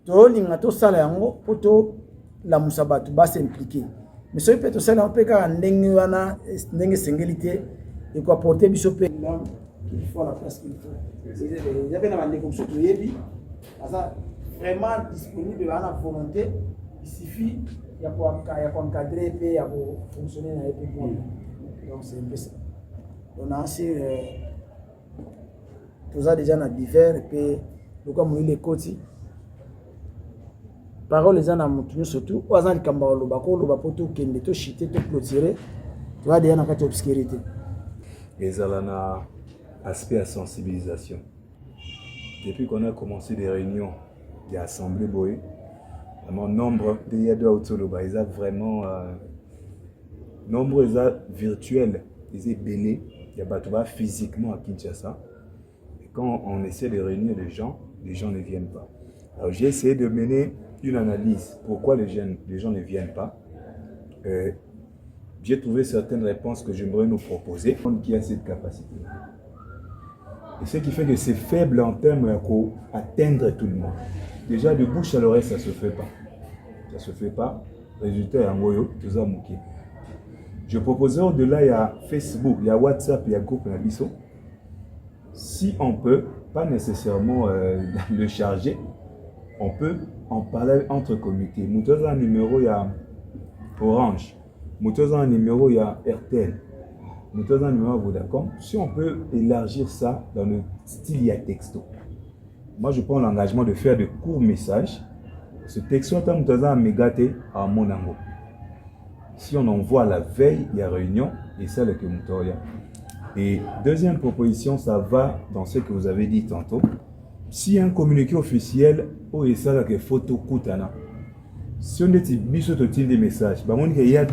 to linga to sala yango pour to la musabatu ba s'impliquer. Mais ce peut être un peu quand on singulité et quoi porter biso pe qu'il faut la place qu'il faut. Il y avait un comme ça vraiment disponible à la volonté. Il suffit il y a pour encadrer et il y a pour fonctionner dans les pays. Donc c'est un peu ça. On a assez tout ça déjà dans divers et puis comme les côtés. Parole les gens à montuno surtout aux gens qui ont le bako le bapoto qui ne to chiter to clôturer tu vas déjà dans cette obscurité les alana aspect à sensibilisation depuis qu'on a commencé des réunions des assemblées boy mon nombre de yado autoloba ils a vraiment nombre virtuel ils est belé il y a pas physiquement à Kinshasa et quand on essaie de réunir les gens ne viennent pas. Alors j'ai essayé de mener une analyse. Pourquoi les gens ne viennent pas? J'ai trouvé certaines réponses que j'aimerais nous proposer. Qui a cette capacité. Et ce qui fait que c'est faible en termes d'atteindre tout le monde. Déjà, de bouche à l'oreille, ça ne se fait pas. Ça ne se fait pas. Résultat, il y a un moyo, tout ça mouké. Je proposais au-delà, il y a Facebook, il y a WhatsApp, il y a groupe Nabiso. Si on peut, pas nécessairement le charger, on peut en parler entre comités. Nous avons un numéro, il y a Orange. Nous avons un numéro, il y a RTL. Nous avons un numéro Vodacom. Si on peut élargir ça dans le style, il y a texto. Moi, je prends l'engagement de faire de courts messages. Ce texto, nous avons un mégaté à mon angle. Si on envoie la veille, il y a réunion, et ça, le Kemutoria. Et deuxième proposition, ça va dans ce que vous avez dit tantôt. Si un communiqué officiel, et ça, la photo Koutana, si on est des messages, il y a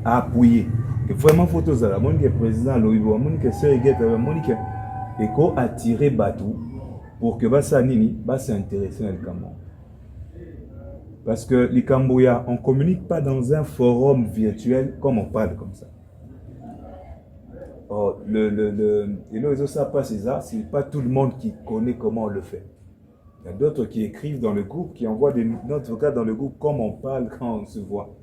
à appuyer. Que vraiment photo ça, le président Loïbo, que Serguet, et qu'on attirer Batou pour que ça nini, s'intéresser dans le Cameroun. Parce que les Cambouya, on ne communique pas dans un forum virtuel comme on parle comme ça. Oh, et le ça passe ça, c'est pas tout le monde qui connaît comment on le fait. Il y a d'autres qui écrivent dans le groupe, qui envoient des notes vocales dans le groupe comme on parle quand on se voit.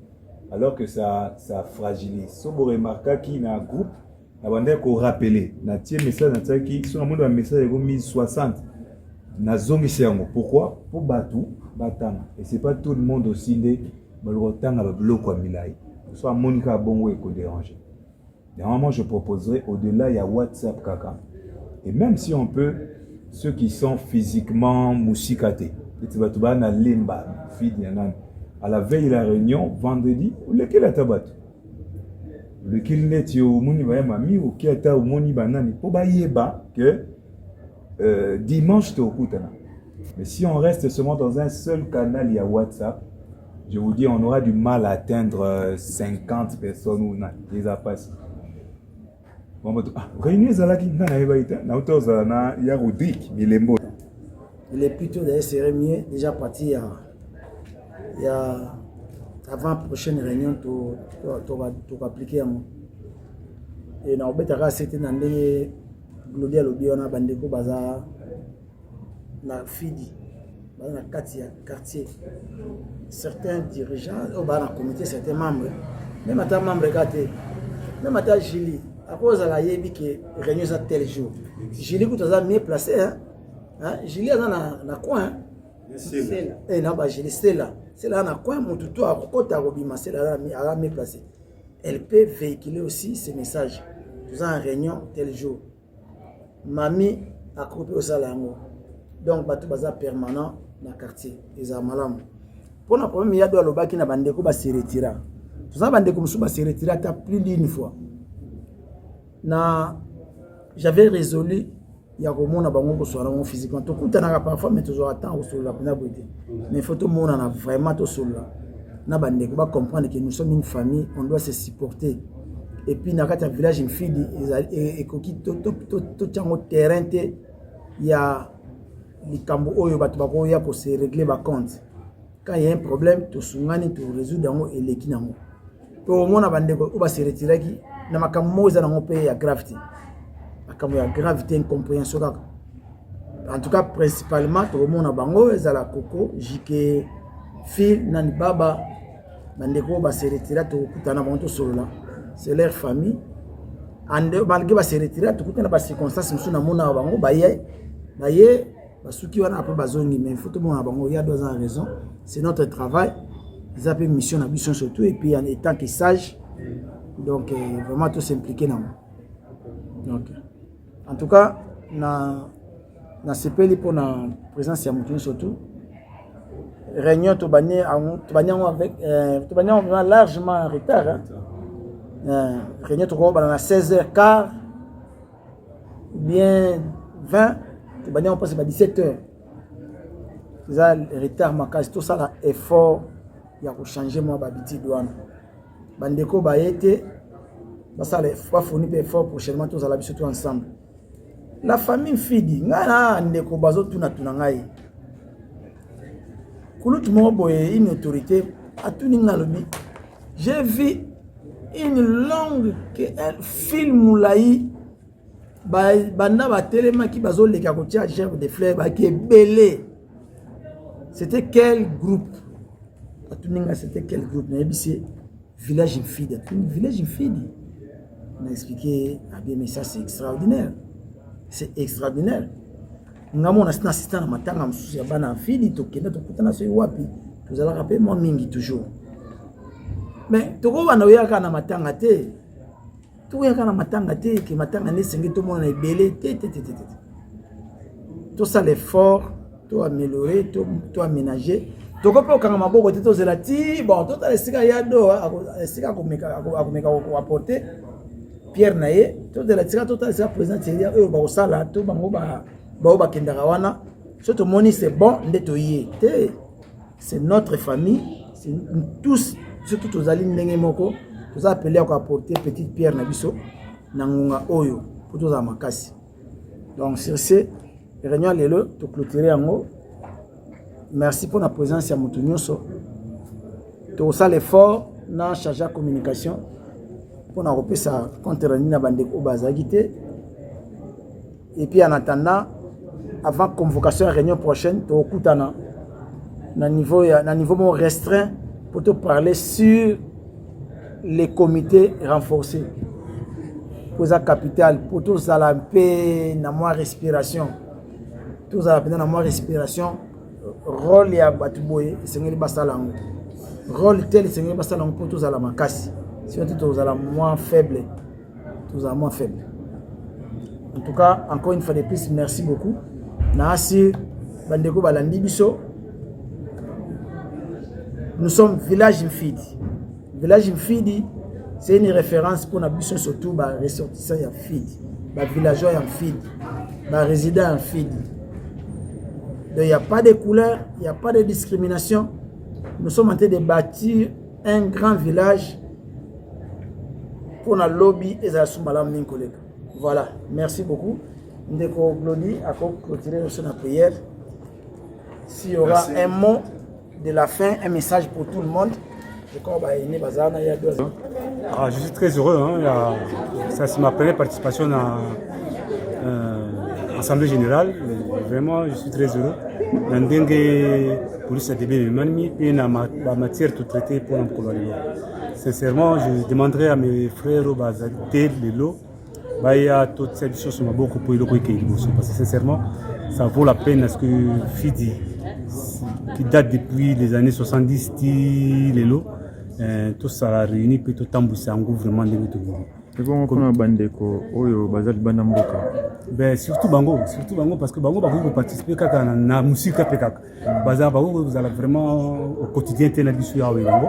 Alors que ça fragilise. Si vous remarquez qu'il y a un groupe, on va rappeler. Il y a un message qui sur un message de 1060. Pourquoi? Pour Batou, Batang. Et ce n'est pas tout le monde aussi de Balotang avec bloc comme il a. Soit Monica Bongo et déranger. Normalement, je proposerais au-delà, il y a WhatsApp Kaka. Et même si on peut, ceux qui sont physiquement moussikatés, à la veille de la réunion, vendredi, lequel est tabat? Lequel n'est au moni mami ou qui est au moni banani? Pour baïeba que dimanche, tu es au Koutana. Mais si on reste seulement dans un seul canal, il y a WhatsApp, je vous dis, on aura du mal à atteindre 50 personnes ou non. Les apasses. Réunion Zalaki, il y a Rodrigue, il est plutôt d'ailleurs serait mieux déjà parti il y a avant la prochaine réunion tu vas appliquer à moi et na obetaka c'était dans les Glodia Lobiona Bandeko Baza na Fidi dans la quartier certains dirigeants au bas dans le comité certains membres même à ta membre gâté même à ta Julie à cause de la yebi que réunion ça tel jour Julie que tu as mieux placé hein Julie dans na coin et là bah Julie c'est là na coin mon tuto à côté à Robima c'est là à mieux placé elle peut véhiculer aussi ces messages tu as en réunion tel jour Mami a coupé au salango donc bateau bazar permanent dans le quartier les amalam pour la première il y a de l'oba qui n'a bandeko ba se retira tout ça bandeko musu ba se retira ta plus d'une fois na j'avais résolu il y a komona bango ko sola mon physiquement to kutana parfois mais toujours attend au sol la pena beauté mais faut tout monde na vraiment to sol na bandeko ba comprendre que nous sommes une famille on doit se supporter et puis dans le village une fille et koki to tiango terrain te il y a les cambo oyo batu bako ya pour se régler ba compte quand il y a un problème to sungani to résoudre ngo et les kinango to mona bandeko o ba se retirer ki na makambo za ngo pe ya gravité makambo ya gravité incompréhension kaka en tout cas principalement to mona bango ezala koko jike fille nani baba bandeko ba se retirer to kutana bango to solo là c'est leur famille malgré ba se retirer to kutana ba circonstances musu na mona bango baye basuki wana après bazongi mais il faut tout le monde bango il y a 2 ans raison c'est notre travail ils appellent mission na mission surtout et puis en étant que sage donc vraiment tout s'impliquer dans donc en tout cas na sepeli pour la présence ya mutu surtout réunion to bani avec to bani largement en retard réunion to ko na 16h15 bien 20 on passe à 17h. C'est ça le retard makasi tout ça là effort il y a pour changer moi habitude douane. Bandeko ba été ba ça les fois fournir effort prochainement tous à la surtout ensemble. La famille Fidi ngana ndeko bazo tuna ngai. Kulutu mo boye une autorité a tuni ngalobi. J'ai vu une longue que un film laï banda ba telema ki bazo leka ko tia chef de fleurs ba ki belé c'était quel groupe atuninga c'était quel groupe na bisi village infide village infide on a expliqué bien mais ça c'est extraordinaire ngamo na assistant na matanga mususu ya bana infide to kenda to kutana so wapi vous allez rappeler moi mingi toujours mais to ko bana oyaka na matanga te tout est quand matanga te que matanga ne sengi tout monde est belé tout ça l'effort tout améliorer tout aménager tokope okanga maboko te tozela ti bon totala esika ya do esika akomeka koapporte Pierre na ye tozela tika totala esika président Thierry oyo bakosala to bango bao bakendaka wana so tomoni c'est bon nde toye te c'est notre famille c'est tous surtout tozali ndenge moko toza appelé à apporter petite pierre na biso na ngonga oyo po tozala makasi donc sur ce réunion lelo to clôturer yango. Merci pour la présence à Moutounioso. Tout ça l'effort dans chargé de communication pour nous repérer ça contre la bande au Bazagité. Et puis en attendant, avant convocation à la réunion prochaine, tu écoutes na niveau restreint pour te parler sur les comités renforcés. Pour la capitale, pour tout ça la paix, na moins respiration. Tout ça la paix, na moins respiration. Rôle ya batuboye sengeli basalango rôle tel sengeli basalango pour tous à la makasi si on dit tous à la moins faible en tout cas encore une fois de plus merci beaucoup naasi bandeko balandi biso nous sommes village Mfidi c'est une référence pour na biso surtout ba ressortissants ya Mfidi ba villageois ya Mfidi ba résidents ya Mfidi. Il n'y a pas de couleur, il n'y a pas de discrimination. Nous sommes en train de bâtir un grand village pour la lobby et la soumalam min collègue. Voilà, merci beaucoup. Ndeko Glody a clôturé sur la prière. S'il y aura un mot de la fin, un message pour tout le monde. Je suis très heureux. Ça c'est ma première participation à l'Assemblée générale. Vraiment, je suis très heureux. Police a début et la matière tout traitée pour un colonel. Sincèrement, je demanderai à mes frères au Bazate de l'eau. Il y a toutes ces choses qui sont beaucoup pour le parce que sincèrement, ça vaut la peine parce que Fidi, qui date depuis les années 70, les lots, tout ça a réuni, puis tout tamboussé en gouvernement de l'automobile. Surtout Bango parce que Bango va participer à la musique Baza Bango vous allez vraiment au quotidien télévision avec Bango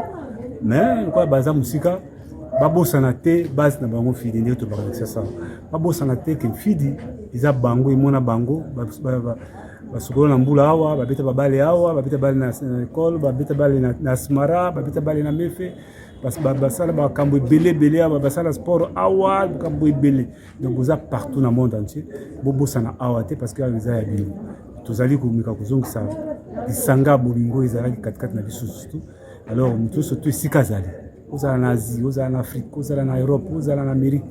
mais quoi Baza musique Babo Sanate base na Bango Fidi ndio to parler c'est ça Babo Sanate que Fidi ils a Bango et mona Bango basukolo na mbula awa babeta babale awa babeta bale na école babeta bale na Smara babeta bale na Mefe parce que basala ba kambo belé aba basala sport awa kambo belé donc vous a partout dans le monde entier bobo sana awate parce que les a bien tozali ko mika kozonga ça isanga bolingo ezalaki katikati na biso surtout alors mutu surtout sikazali ozala na Asie ozala na Afrique ozala na Europe ozala na Amérique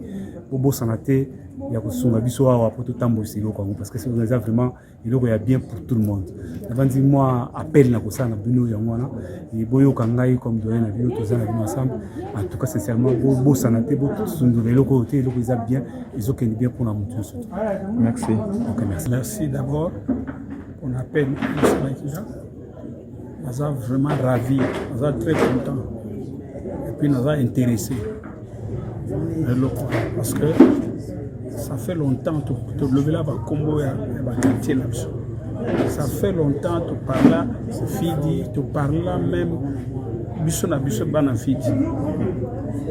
bobo sana te ya kosunga biso awa pour tout tambo c'est loko parce que c'est vraiment iloko ya bien pour tout le monde avant dit moi appel na kosa na bino ya ngwana et boyo kangai comme doyen na bino tous ensemble en tout cas sincèrement bo sanate bo sundu loko te loko ils bien ils ont bien pour la monture surtout. Merci. OK, merci d'abord on appelle Moussa nous sommes vraiment ravis nous sommes très contents et puis nous sommes intéressés parce que ça fait longtemps que tu lever là bas combo ya quartier là. Ça fait longtemps que tu parles là Fidi, tu parles là même biso na biso bana Fidi.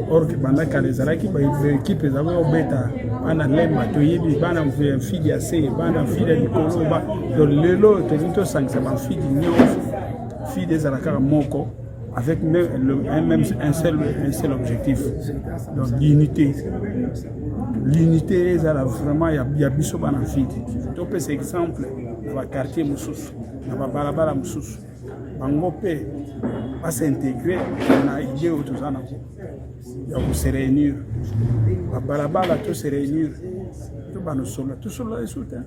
Or que banda kalezala ki ba équipe za ba obeta bana lemba to yebi bana Fidi assez bana Fidi di koloba donc lelo to nito sangisa ba Fidi nyofu Fidi za la kara moko avec un seul objectif donc l'unité. L'unité est vraiment il y a biso bana Fidi. To pe c'est exemple dans le quartier Moussous, dans la balabala Moussous. Bango pe va s'intégrer dans l'idée où tout ça n'a pas. Il se réunir. La balabala tout se réunir. Tout va nous sauver. Tout cela est soutenu.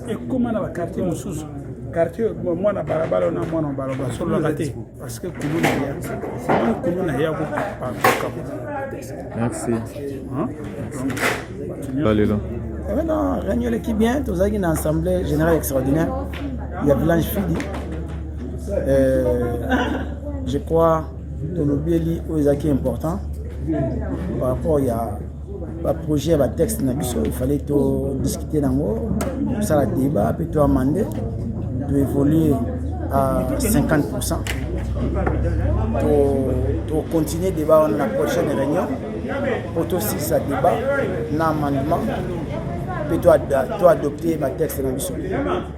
Et comment dans le quartier Moussous? Quartier moi na balabala na moi na balabala sur la raté parce que tout le monde merci. Allez là. Non, réunion qui bien, tous une assemblée générale extraordinaire. Il y a village Fidi. Je crois que le bieli est important par rapport à projet, à texte, il fallait discuter dans ça la débat, puis amender, évoluer à 50%. Pour continuer le débat dans la prochaine réunion, pour tout si ça débat, normalement, puis tu as adopté ma texte dans le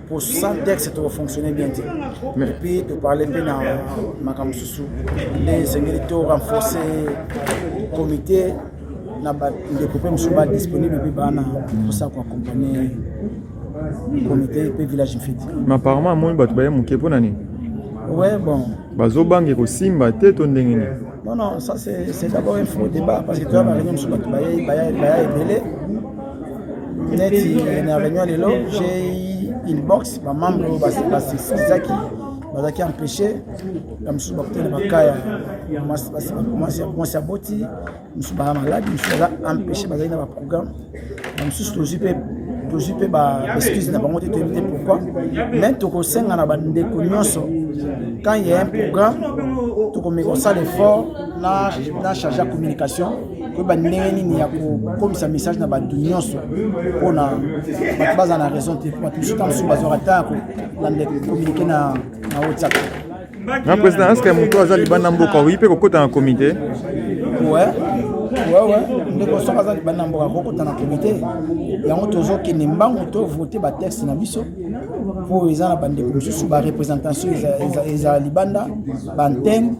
pour 100 textes, tu vas fonctionner bien. Et puis tu parles bien dans ma campus, les ingénieurs renforcer le comité, découper M. disponible pour ça pour accompagner le comité et le village Fidi. Mais apparemment, moi, je vais vous dire ouais, bon. Non, non, ça c'est d'abord un faux débat parce que tu as ma réunion sur la réunion, j'ai une box, ma membre, qui empêché, comme je suis malade, je suis empêché dans le programme, je suis toujours excuse pourquoi. Mais tu quand il y a un programme, tu commences à l'effort, na charge de communication, comme ça message na ba d'union on a base en raison de tout ce temps sous base retard dans communiquer na WhatsApp. Na président, est-ce que mon tour azali bana mboka oui pe kokota na comité? Ouais. Ndeko so azali bana mboka kokota na comité. Yango tozo ke nembango to voter ba texte na biso pour les ana bande ko sous ba représentation eza libanda ba antenne.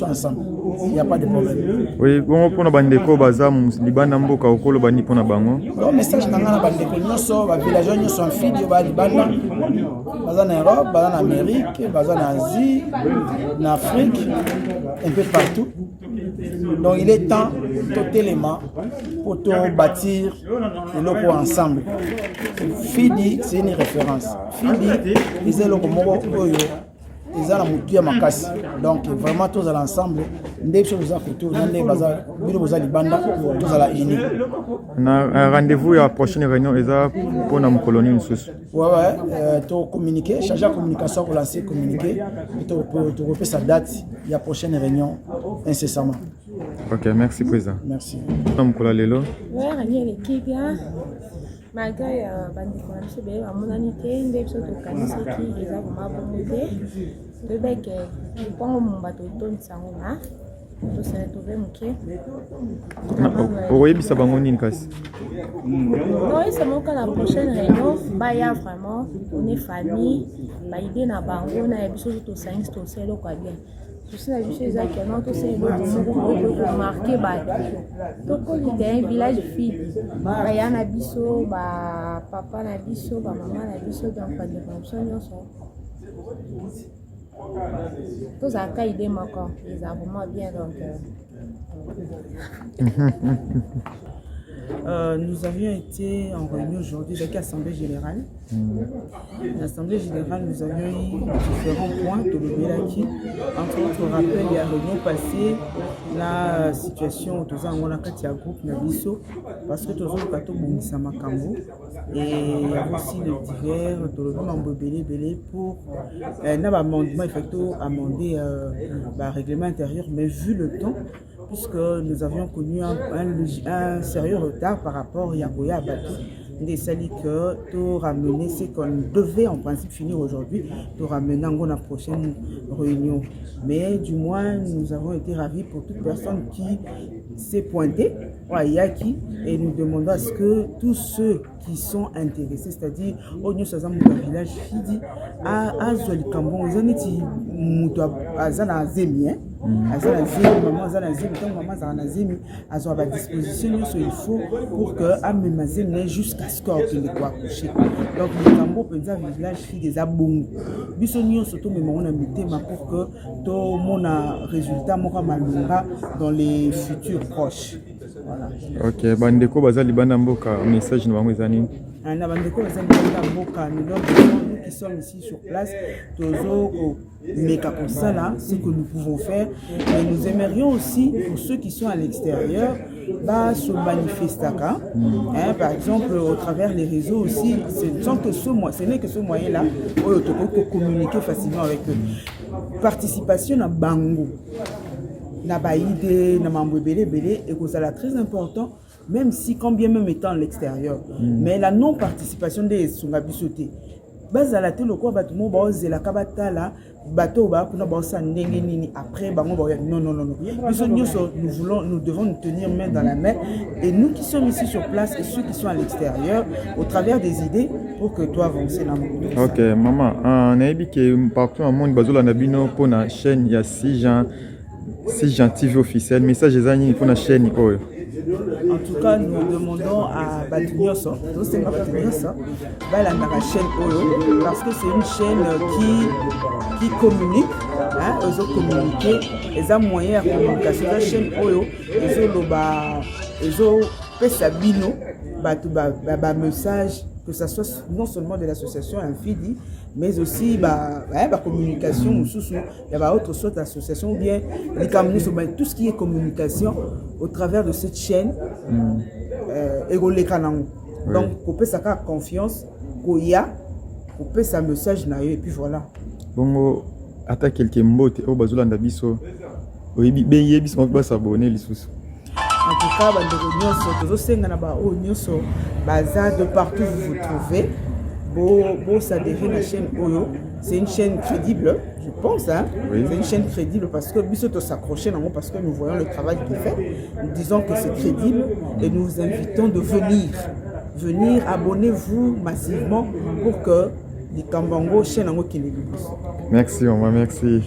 Ensemble. Il n'y a pas de problème. Oui, bon, pour nous bandeko baza libanda mboka okolo bani pona bango. Le message dans la bandeko nyonso ba villageois nyonso en fille ba libanda baza en Europe, baza en Amérique, baza en Asie, en Afrique, un peu partout. Donc il est temps totalement pour bâtir les locaux ensemble. Fidi, c'est une référence. Fidi, ils ont le mot ils ont la mouture makasi. Donc vraiment tous à l'ensemble, ndé choses à côté, ndé baza, bilo baza libanda, tous à la unie. Na rendez-vous à la prochaine réunion eza pour na colonie nsusu. Ouais, to communiquer, charger la communication pour lancer communiquer, et to repérer sa date, il y a prochaine réunion incessamment. OK, merci président. Merci. Nam kola lelo. Ouais, réunion l'équipe bien. Malgré bandeko na biso beye bamonani te nde biso tokanisaki eza vraimen bongo te toyebeke mpongo momba totondisa yango na tosala tove moke okoyebisa bango nini kasi oyebisa moka na prochaine réunion baya vraiment on est famille baide na bango na biso tosangisi tosala eloko ya bien souci na biso ezaki non tosala eloko moko marqué bato tokolita un village fille baya na biso bapapa na biso bamama na biso donc bandeko na biso nyonso tozalaka ide moko eza vraiment bien donc Nous avions été en réunion aujourd'hui avec l'Assemblée générale. L'Assemblée générale, nous avions eu différents points de l'Obélaki. Entre autres, rappel, il y a réunion passée, la situation autour de la groupe Nabiso, parce que tout le monde a Bongisa Makambo. Et il y a aussi le divers, tout le monde belé pour un amendement, effectivement, amender le règlement intérieur, mais vu le temps, puisque nous avions connu un sérieux retard par rapport à Yakoya Abatou. Des salis que tout ramener ce qu'on devait en principe finir aujourd'hui, tout ramener dans la prochaine réunion. Mais du moins, nous avons été ravis pour toute personne qui s'est pointée à Yaki et nous demandons à ce que tous ceux qui sont intéressés, c'est-à-dire au village Fidi, à Zoli Kambon, ils ont été à Zemi, à la disposition, il faut pour que Amemazem n'ait jusqu'à ce qu'il soit accouché. Donc, le Cambo peut dire village fait des abonds. Bissonio surtout, mais on a mis pour que tout mon résultat malunga dans les futurs proches. Voilà. OK, bandeko bazali banamboka message na bango ezani. Na bandeko bazali banamboka nous qui sommes ici sur place, mais comme ça là, ce que nous pouvons faire, et nous aimerions aussi pour ceux qui sont à l'extérieur, se manifester. Par exemple, au travers les réseaux aussi, ce n'est que ce moyen-là pour communiquer facilement avec eux. Participation à Bango. Na baïde, na mambo belé, et que ça là très important, même si quand bien même étant à l'extérieur, mais la non-participation des Sungabisoté. bazala te lokwa bato mo baozelaka batala bato bakuna baosa ndenge nini après bango ba non non non non biso nyonso nous devons nous tenir main dans la main et nous qui sommes ici sur place et ceux qui sont à l'extérieur au travers des idées pour que toi avancer dans le monde. Ok maman nayebi ke partout dans le monde bazolanda bino pour na chaîne ya 6 Jean TV officiel message ezani pour na chaîne oyo. En tout cas, nous demandons à Batunyoso, la chaîne Oyo, parce que c'est une chaîne qui communique, ils ont communiqué, ils ont moyen de communication. La chaîne Oyo, ils ont fait Sabino, message, que ce soit non seulement de l'association Infidi, mais aussi la communication, il y a autre sorte d'association, ou bien tout ce qui est communication au travers de cette chaîne, donc on peut s'avoir confiance, on peut sa message, et puis voilà. Bon, attaque quelques mots, au bazolanda biso, on va s'abonner les sous. En tout cas, de partout vous vous trouvez. Ça devient la chaîne Oyo. C'est une chaîne crédible, je pense. Hein? Oui. C'est une chaîne crédible parce que nous s'accrocher parce que nous voyons le travail qu'il fait. Nous disons que c'est crédible et nous vous invitons de venir. Venir, abonnez-vous massivement pour que les Kambango chaîne qui les. Merci, on va merci.